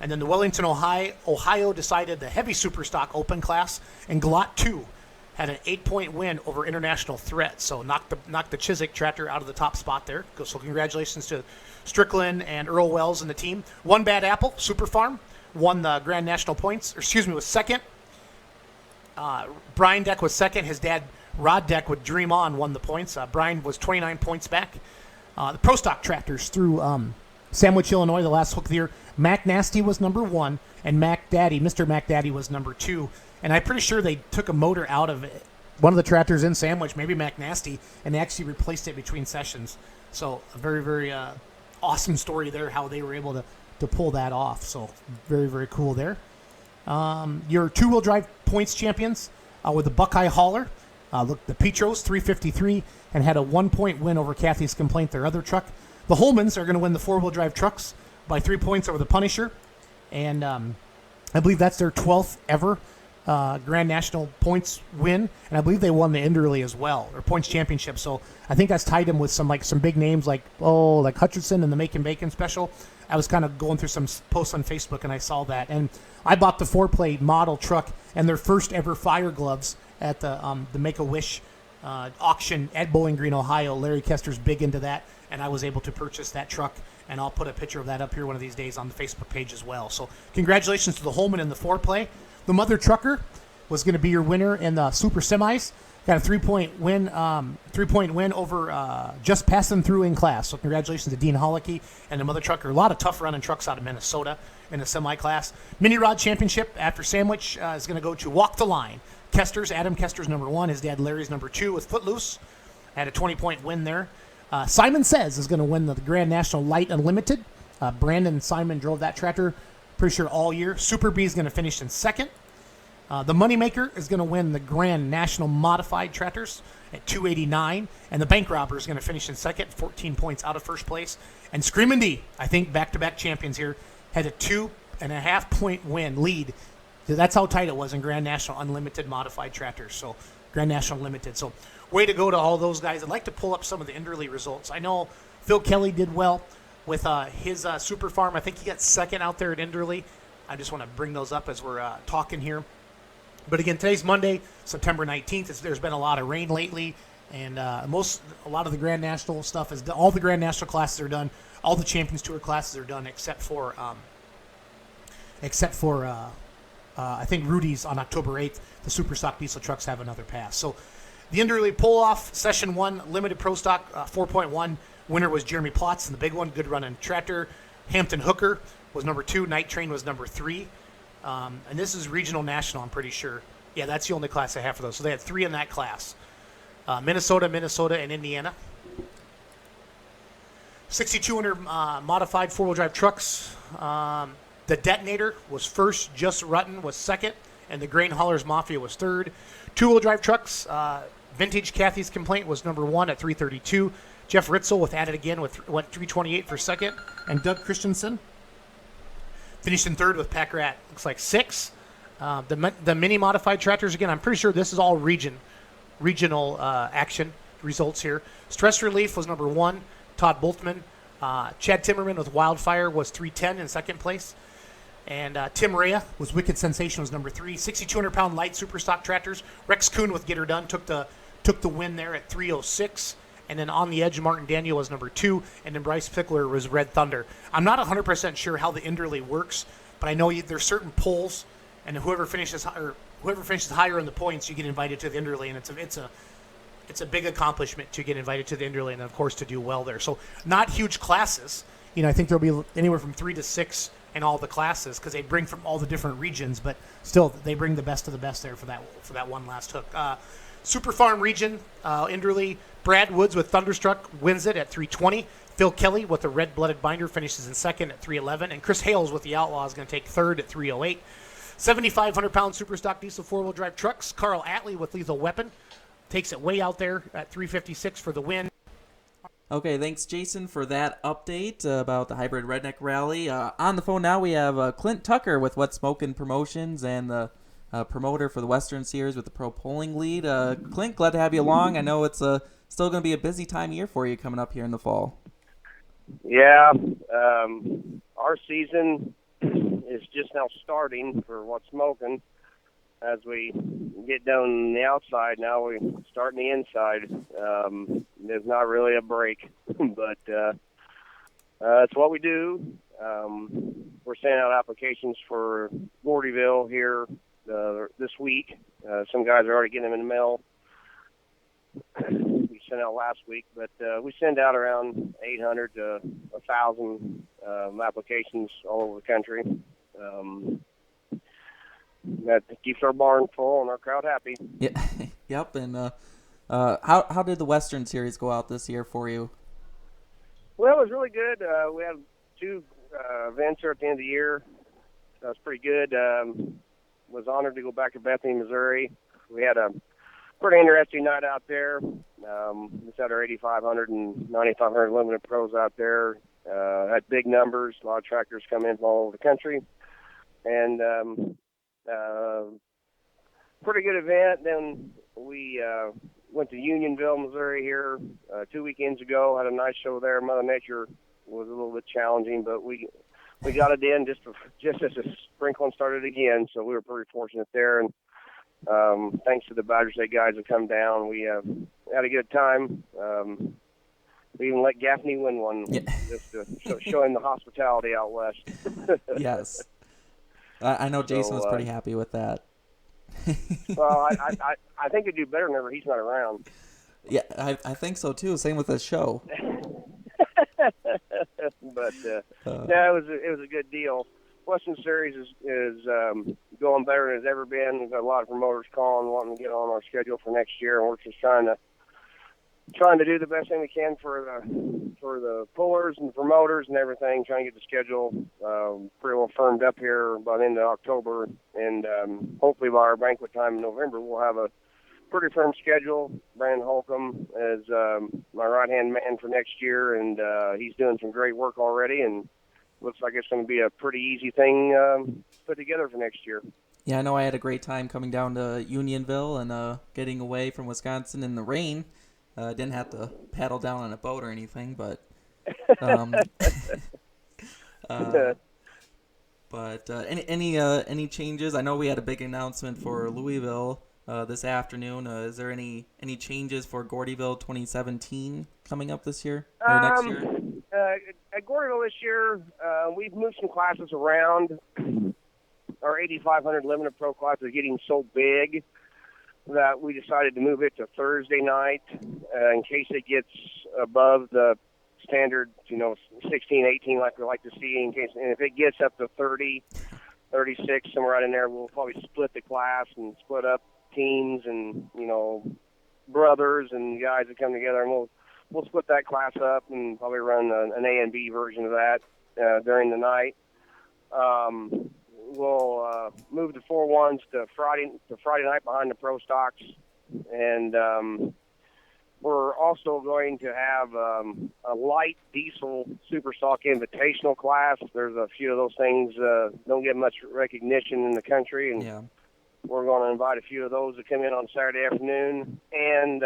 And then the Wellington, Ohio decided the Heavy Superstock Open class, and Glot 2 had an 8-point win over International Threat. So knocked the Chiswick Tractor out of the top spot there. So congratulations to Strickland and Earl Wells and the team. One Bad Apple, Super Farm, won the Grand National points. Was second. Brian Deck was second. His dad, Rod Deck, with Dream On, won the points. Brian was 29 points back. The Pro Stock Tractors through Sandwich, Illinois, the last hook of the year. Mac Nasty was number 1, and Mr. Mac Daddy was number 2. And I'm pretty sure they took a motor out of it, one of the tractors in Sandwich, maybe Mac Nasty, and they actually replaced it between sessions. So a very, very awesome story there, how they were able to pull that off. So very, very cool there. Your 2-wheel drive points champions were the Buckeye Hauler. The Petros, 353, and had a 1-point win over Kathy's Complaint, their other truck. The Holmans are going to win the 4-wheel drive trucks by 3 points over the Punisher. And I believe that's their 12th ever Grand National points win. And I believe they won the Enderley as well, or points championship. So I think that's tied them with some big names like Hutchinson and the Macon Bacon special. I was kind of going through some posts on Facebook, and I saw that. And I bought the 4-plate model truck and their first ever fire gloves at the Make-A-Wish auction at Bowling Green, Ohio. Larry Kester's big into that, and I was able to purchase that truck, and I'll put a picture of that up here one of these days on the Facebook page as well. So congratulations to the Holman and the 4-play. The Mother Trucker was going to be your winner in the Super Semis. Got a 3-point win over Just Passing Through in class. So congratulations to Dean Hollicky and the Mother Trucker. A lot of tough running trucks out of Minnesota in the semi class. Mini Rod Championship after Sandwich is going to go to Walk the Line. Adam Kester's number 1. His dad Larry's number 2 with Footloose. Had a 20-point win there. Simon Says is going to win the Grand National Light Unlimited. Brandon and Simon drove that tractor pretty sure all year. Super B is going to finish in second. The Moneymaker is going to win the Grand National Modified Tractors at 289. And the Bank Robber is going to finish in second, 14 points out of first place. And Screamin' D, I think back-to-back champions here, had a point win lead. That's how tight it was in Grand National Unlimited Modified Tractors. So Grand National Limited. So way to go to all those guys. I'd like to pull up some of the Enderley results. I know Phil Kelly did well with his Super Farm. I think he got second out there at Enderley. I just want to bring those up as we're talking here. But again, today's Monday, September 19th. There's been a lot of rain lately, and a lot of the Grand National stuff is done. All the Grand National classes are done. All the Champions Tour classes are done, except for I think Rudy's on October 8th. The Super Stock Diesel trucks have another pass. So the Enderley pull-off, Session 1, Limited Pro Stock 4.1. Winner was Jeremy Plotz in the big one. Good running tractor. Hampton Hooker was number 2. Night Train was number 3. And this is regional national, I'm pretty sure. Yeah, that's the only class they have for those. So they had 3 in that class. Minnesota, and Indiana. 6,200 modified four-wheel drive trucks. The Detonator was first. Just Rutten was second. And the Grain Haulers Mafia was third. Two-wheel drive trucks. Vintage Kathy's Complaint was number 1 at 332. Jeff Ritzel with At It Again went 328 for second. And Doug Christensen finished in third with Pack Rat. Looks like 6. The mini modified tractors, again, I'm pretty sure this is all regional action results here. Stress Relief was number 1. Todd Boltman. Chad Timmerman with Wildfire was 310 in second place. And Tim Rea was Wicked Sensation was number 3. 6,200-pound light super stock tractors. Rex Kuhn with Get Her Done took the win there at 306. And then On the Edge, Martin Daniel was number 2. And then Bryce Pickler was Red Thunder. I'm not 100% sure how the Enderley works, but I know there's certain polls, and whoever finishes higher in the points, you get invited to the Enderley, and it's a big accomplishment to get invited to the Enderley, and of course to do well there. So not huge classes. I think there'll be anywhere from 3 to 6 in all the classes because they bring from all the different regions, but still they bring the best of the best there for that one last hook. Super Farm region, Enderley, Brad Woods with Thunderstruck wins it at 320. Phil Kelly with the Red Blooded Binder finishes in second at 311, and Chris Hales with the Outlaw is going to take third at 308. 7,500-pound super stock diesel four-wheel drive trucks. Carl Atley with Lethal Weapon takes it way out there at 356 for the win. Okay, thanks, Jason, for that update about the Hybrid Redneck Rally. On the phone now, we have Clint Tucker with What's Smokin' Promotions and the promoter for the Western Series with the Pro Polling Lead. Clint, glad to have you along. I know it's still going to be a busy time of year for you coming up here in the fall. Yeah, our season is just now starting for What's Smokin'. As we get down the outside, now we start the inside. There's not really a break, but it's what we do. We're sending out applications for Gordyville here this week. Some guys are already getting them in the mail. We sent out last week, but we send out around 800 to 1,000 applications all over the country. That keeps our barn full and our crowd happy. Yeah, yep. And how did the Western Series go out this year for you? Well, it was really good. We had 2 events here at the end of the year. That was pretty good. Was honored to go back to Bethany, Missouri. We had a pretty interesting night out there. We had our 8,500 and 9,500 limited pros out there. Had big numbers. A lot of tractors come in from all over the country. And pretty good event. Then we went to Unionville, Missouri here 2 weekends ago. Had a nice show there. Mother Nature was a little bit challenging, but we got it in just as the sprinkling started again. So we were pretty fortunate there. And thanks to the Badger State guys that come down, we had a good time. We even let Gaffney win one, just to show him the hospitality out west. Yes. I know Jason was pretty happy with that. Well, I think he'd do better whenever he's not around. Yeah, I think so too. Same with his show. But it was a good deal. Western Series is going better than it's ever been. We've got a lot of promoters calling, wanting to get on our schedule for next year, and we're just trying to do the best thing we can for the pullers and the promoters and everything, trying to get the schedule pretty well firmed up here by the end of October. And hopefully by our banquet time in November, we'll have a pretty firm schedule. Brandon Holcomb is my right-hand man for next year, and he's doing some great work already. And looks like it's going to be a pretty easy thing put together for next year. Yeah, I know I had a great time coming down to Unionville and getting away from Wisconsin in the rain. Didn't have to paddle down on a boat or anything, but um, uh, any changes? I know we had a big announcement for Louisville this afternoon. Is there any changes for Gordyville 2017 coming up this year or next year? At Gordyville this year, we've moved some classes around. Our 8,500 limited pro class is getting so big that we decided to move it to Thursday night in case it gets above the standard, 16, 18 like we like to see. And if it gets up to 30, 36, somewhere right in there, we'll probably split the class and split up teams and, brothers and guys that come together, and we'll split that class up and probably run an A and B version of that during the night. We'll move the 4-1s to Friday night behind the pro stocks, and we're also going to have a light diesel super stock invitational class. There's a few of those things don't get much recognition in the country, and we're going to invite a few of those to come in on Saturday afternoon, and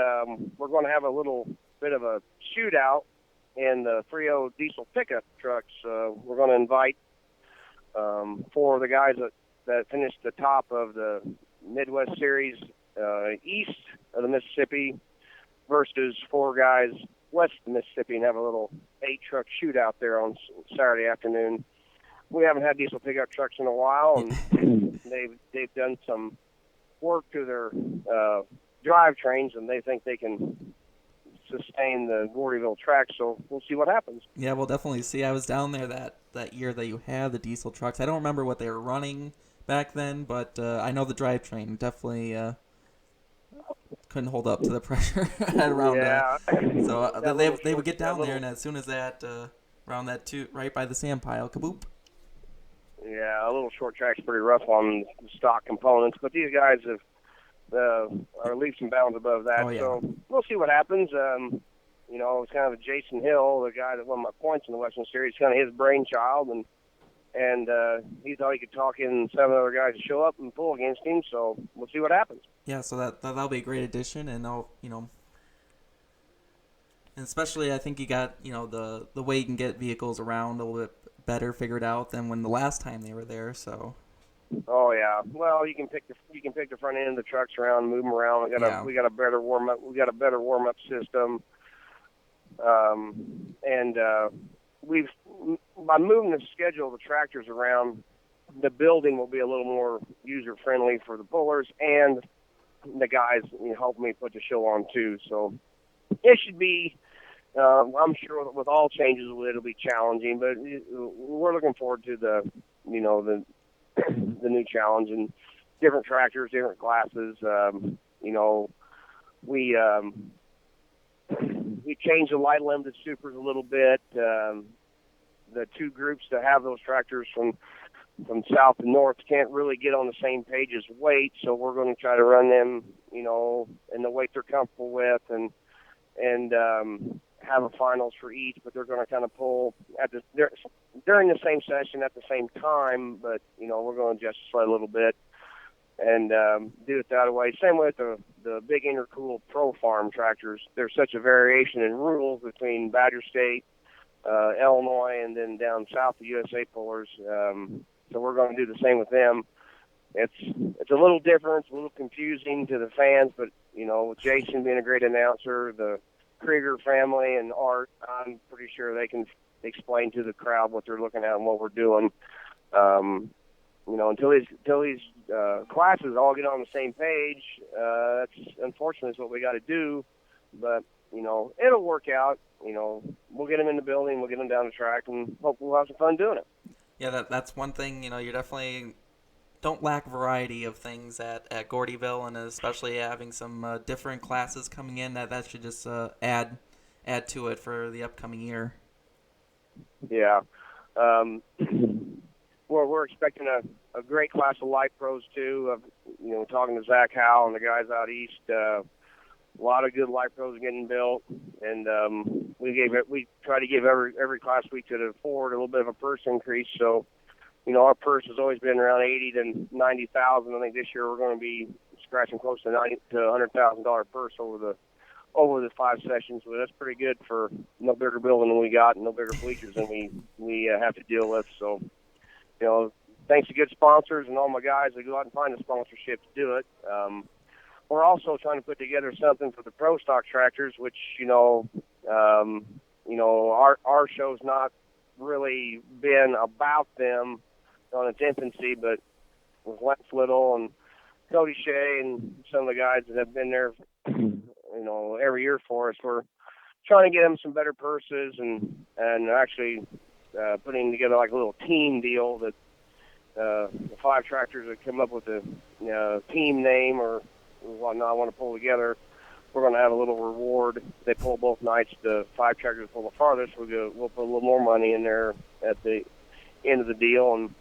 we're going to have a little bit of a shootout in the 3.0 diesel pickup trucks. We're going to invite 4 of the guys that finished the top of the Midwest Series east of the Mississippi versus 4 guys west of the Mississippi, and have a little 8-truck shootout there on Saturday afternoon. We haven't had diesel pickup trucks in a while, and they've done some work to their drivetrains, and they think they can sustain the Gordyville track, so we'll see what happens. Yeah, we'll definitely see. I was down there that year that you had the diesel trucks. I don't remember what they were running back then, but I know the drivetrain definitely couldn't hold up to the pressure around. Yeah. So they would get down there, and as soon as that around that right by the sand pile, kaboop. Yeah, a little short track's pretty rough on the stock components, but these guys are leaps and bounds above that. Oh, yeah. So we'll see what happens. It's kind of a Jason Hill, the guy that won my points in the Western Series, kind of his brainchild, and he thought he could talk in 7 other guys to show up and pull against him. So we'll see what happens. Yeah, so that'll be a great addition, and and especially I think you got the way you can get vehicles around a little bit better figured out than when the last time they were there. So. Oh yeah, well you can pick the front end of the trucks around, move them around. We got a better warm up. We got a better warm up system, and we've by moving the schedule of the tractors around, the building will be a little more user friendly for the pullers and the guys help me put the show on too. So it should be. I'm sure with all changes it'll be challenging, but we're looking forward to the new challenge and different tractors, different classes. We changed the light limited supers a little bit. The 2 groups that have those tractors from south to north can't really get on the same page as weight, so we're going to try to run them, in the weight they're comfortable with, and have a finals for each, but they're going to kind of pull during the same session at the same time, but we're going to adjust the sled a little bit and do it that way. Same with the big intercooled Pro Farm tractors. There's such a variation in rules between Badger State, Illinois, and then down south the USA pullers. So we're going to do the same with them. It's a little different, it's a little confusing to the fans, but with Jason being a great announcer, the Krieger family and Art, I'm pretty sure they can explain to the crowd what they're looking at and what we're doing. Until these classes all get on the same page, that's unfortunately what we got to do. But it'll work out. We'll get them in the building, we'll get them down the track, and hopefully we'll have some fun doing it. Yeah, that's one thing. You're definitely don't lack variety of things at Gordyville, and especially having some different classes coming in. That should just add to it for the upcoming year. Yeah. We're expecting a great class of light pros too. Talking to Zach Howe and the guys out east, a lot of good light pros getting built, and we try to give every class we could afford a little bit of a purse increase. So, our purse has always been around 80 to 90,000. I think this year we're going to be scratching close to $100,000 purse over the 5 sessions. So that's pretty good for no bigger building than we got and no bigger bleachers than we have to deal with. So, thanks to good sponsors and all my guys that go out and find the sponsorship to do it. We're also trying to put together something for the pro stock tractors, which our show's not really been about them on its infancy, but with Lance Little and Cody Shea and some of the guys that have been there, every year for us, we're trying to get them some better purses and actually putting together like a little team deal that the 5 tractors that come up with a team name or whatnot I want to pull together. We're going to have a little reward. They pull both nights. The 5 tractors pull the farthest. We'll put a little more money in there at the end of the deal, and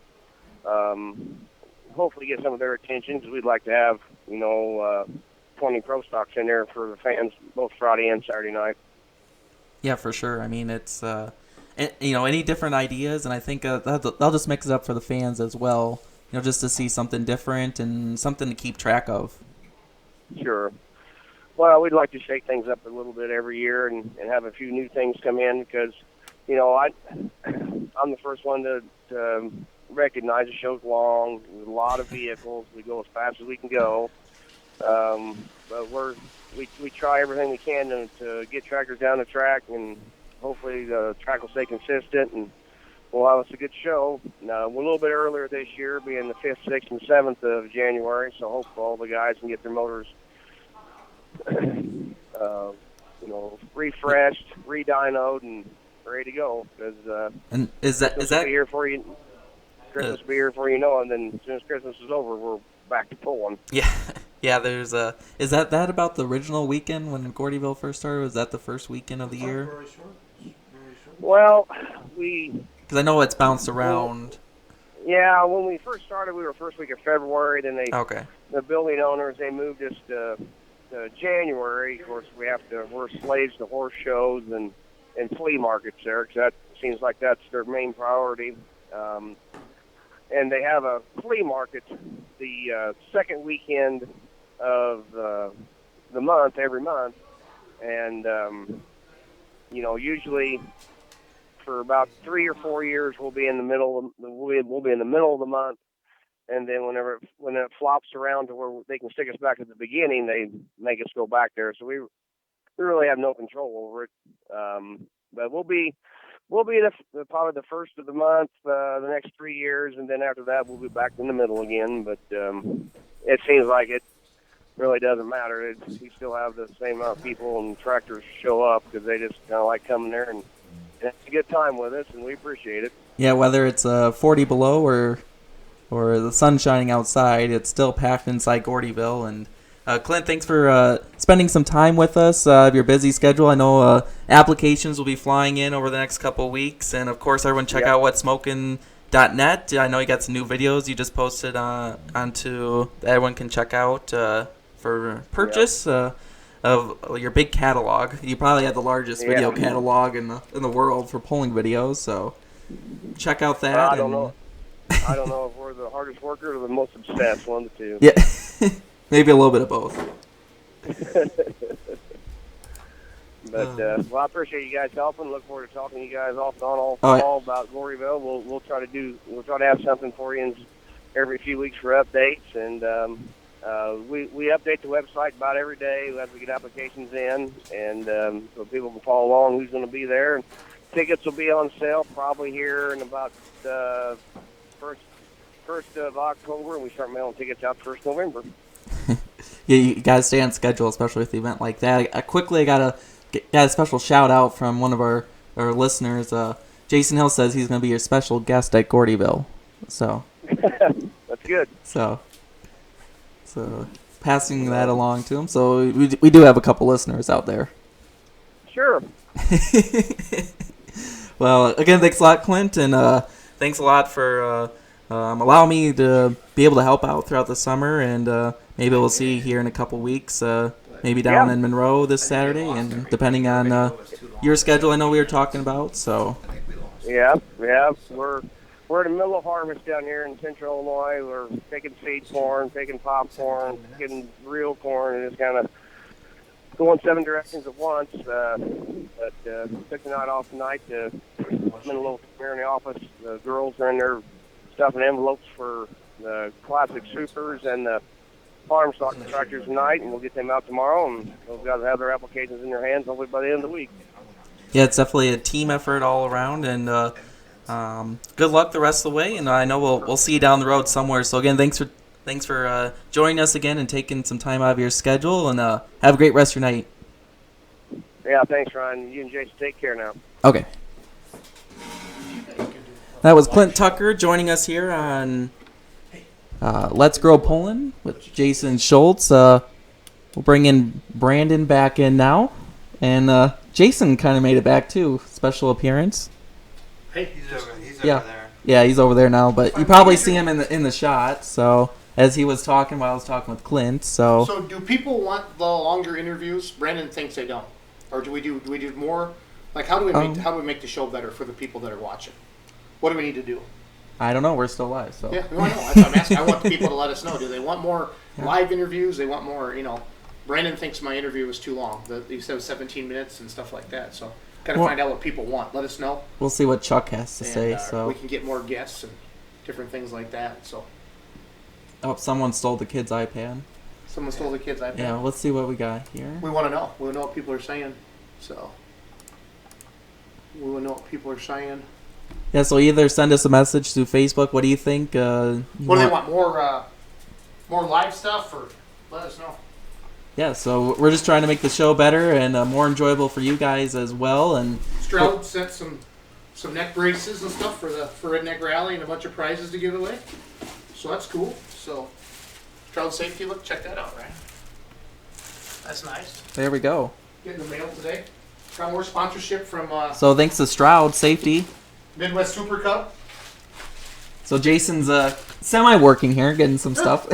hopefully get some of their attention, because we'd like to have 20 pro stocks in there for the fans both Friday and Saturday night. Yeah, for sure. I mean, it's any different ideas, and I think they'll just mix it up for the fans as well. Just to see something different and something to keep track of. Sure. Well, we'd like to shake things up a little bit every year and have a few new things come in, because, I'm the first one to recognize the show's long. There's a lot of vehicles. We go as fast as we can go. But we try everything we can to get tractors down the track, and hopefully the track will stay consistent, and we'll have us a good show. We're a little bit earlier this year, being the 5th, 6th, and 7th of January, so hopefully all the guys can get their motors refreshed, re-dynoed, and ready to go. Because and is that Christmas will be here for you. Christmas will be here before you know it, and then as soon as Christmas is over, we're back to pulling. Yeah. There's is that about the original weekend when Gordyville first started? Was that the first weekend of the year? Very short. Well, because I know it's bounced around. Yeah, when we first started, we were first week of February. Then Okay. The building owners, they moved us to January. Of course, we're slaves to horse shows and flea markets there, because that seems like that's their main priority. And they have a flea market the second weekend of the month, every month. And, usually for about 3 or 4 years, we'll be in the middle of the month. And then when it flops around to where they can stick us back at the beginning, they make us go back there. So we really have no control over it. But we'll be probably the first of the month the next 3 years, and then after that we'll be back in the middle again. But it seems like it really doesn't matter. We still have the same amount of people and tractors show up, because they just kind of like coming there and have a good time with us, and we appreciate it. Yeah, whether it's 40 below or the sun shining outside, it's still packed inside Gordyville. And Clint, thanks for spending some time with us. Your busy schedule. I know applications will be flying in over the next couple of weeks, and of course, everyone check out whatsmokin.net. I know you got some new videos you just posted onto that everyone can check out for purchase of your big catalog. You probably have the largest video catalog in the world for pulling videos, so check out that. I don't know if we're the hardest worker or the most obsessed, one of the two. Yeah, maybe a little bit of both. But well, I appreciate you guys helping. Look forward to talking to you guys off and on all about Gordyville. We'll try to have something for you every few weeks for updates, and we update the website about every day as we get applications in, and so people can follow along who's going to be there. And tickets will be on sale probably here in about first of October, and we start mailing tickets out 1st November. Yeah, you gotta stay on schedule, especially with the event like that. I quickly got a special shout out from one of our listeners. Jason Hill says he's gonna be your special guest at Gordyville. So that's good. So passing that along to him. So we do have a couple listeners out there. Sure. Well, again, thanks a lot, Clint, and thanks a lot for allowing me to be able to help out throughout the summer, and maybe we'll see you here in a couple weeks maybe down Yeah. in Monroe this Saturday, and depending on your schedule, I know we were talking about. So Yeah. We're in the middle of harvest down here in central Illinois. We're taking seed corn, taking popcorn, getting real corn, and just kind of going 7 directions at once. But took the night off tonight. I'm in a little here in the office. The girls are in there stuffing envelopes for the classic supers and the farm stock tractors tonight, and we'll get them out tomorrow, and those guys will have their applications in their hands hopefully by the end of the week. yeah, it's definitely a team effort all around, and good luck the rest of the way. And I know we'll see you down the road somewhere. So again, thanks for joining us again and taking some time out of your schedule. And have a great rest of your night. Yeah, thanks, Ryan. You and Jason take care now. Okay. That was Clint Tucker joining us here on Let's Grow Poland with Jason Schultz. We'll bring in Brandon back in now. And Jason kind of made it back too. Special appearance. Hey, He's over Yeah. there. Yeah, he's over there now, but you probably see him in the shot. So as he was talking while I was talking with Clint. So so do people want the longer interviews? Brandon thinks they don't, or do we do more? Like, how do we make the show better for the people that are watching? What do we need to do? I don't know. We're still live. So Yeah, no, I know. That's what I'm asking. I want the people to let us know. Do they want more live interviews? They want more, Brandon thinks my interview was too long. He said it was 17 minutes and stuff like that. So, got to Well- find out what people want. Let us know. we'll see what Chuck has to say. And So we can get more guests and different things like that. So, oh, someone stole the kid's iPad. someone stole the kid's iPad. Yeah, let's see what we got here. We want to know. We want to know what people are saying. So, we want to know what people are saying. Yeah, so either send us a message through Facebook. What do you think? What do they want? More live stuff, or let us know. Yeah, so we're just trying to make the show better and more enjoyable for you guys as well. And Stroud sent some neck braces and stuff for Redneck Rally and a bunch of prizes to give away. So that's cool. So Stroud Safety, look, check that out, right? That's nice. there we go. Getting the mail today. Got more sponsorship from So thanks to Stroud Safety. Midwest Super Cup. So Jason's semi-working here, getting some stuff.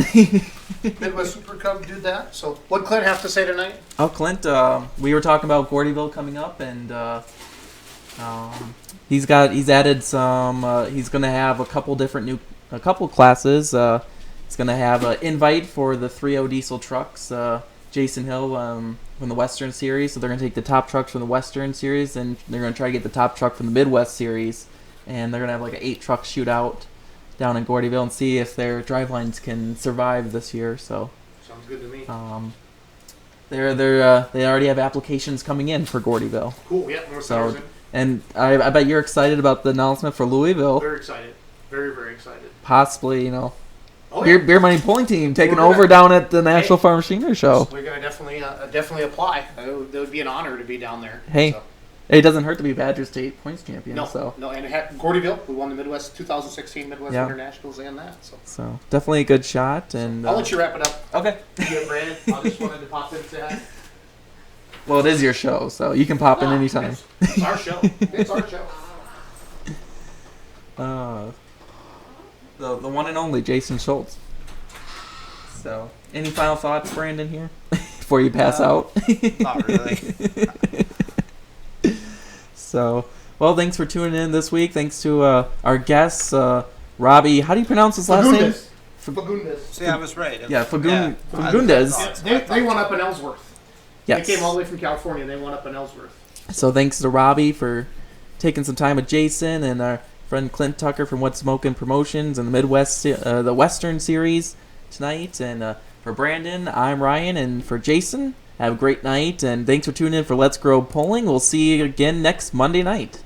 Midwest Super Cup did that. So what'd Clint have to say tonight? Oh, Clint, we were talking about Gordyville coming up, and he's added some. He's gonna have a couple classes. He's gonna have an invite for the 3.0 diesel trucks. Jason Hill from the Western Series, so they're gonna take the top trucks from the Western Series, and they're gonna try to get the top truck from the Midwest Series, and they're gonna have like an 8-truck shootout down in Gordyville and see if their drivelines can survive this year. So Sounds good to me. they already have applications coming in for Gordyville, Cool. Yeah, more so stars in. and I bet you're excited about the announcement for Louisville. Very excited. Very, very excited. Possibly, Oh, yeah. beer money pulling team taking We're gonna- over down at the National Hey. Farm Machinery Show. We're gonna definitely apply. That would be an honor to be down there. Hey. So. It doesn't hurt to be Badger State points champion. No, So and it had Gordyville. We won the Midwest 2016 Midwest Yeah. Internationals and that. So definitely a good shot. And I'll let you wrap it up. okay. Yeah, Brandon. I just wanted to pop in and say hi. Well, it is your show, so you can pop in anytime. It's our show. It's our show. The one and only Jason Schultz. So, any final thoughts, Brandon, here before you pass out? Not really. So, well, thanks for tuning in this week. Thanks to our guests, Robbie. How do you pronounce his last name? Fagundes. See, I was right. Yeah, Fagundes. They won up in Ellsworth. Yes. They came all the way from California. They won up in Ellsworth. So thanks to Robbie for taking some time with Jason and our friend Clint Tucker from What's Smokin' Promotions and the Midwest, the Western Series tonight. And for Brandon, I'm Ryan, and for Jason, have a great night. And thanks for tuning in for Let's Grow Polling. We'll see you again next Monday night.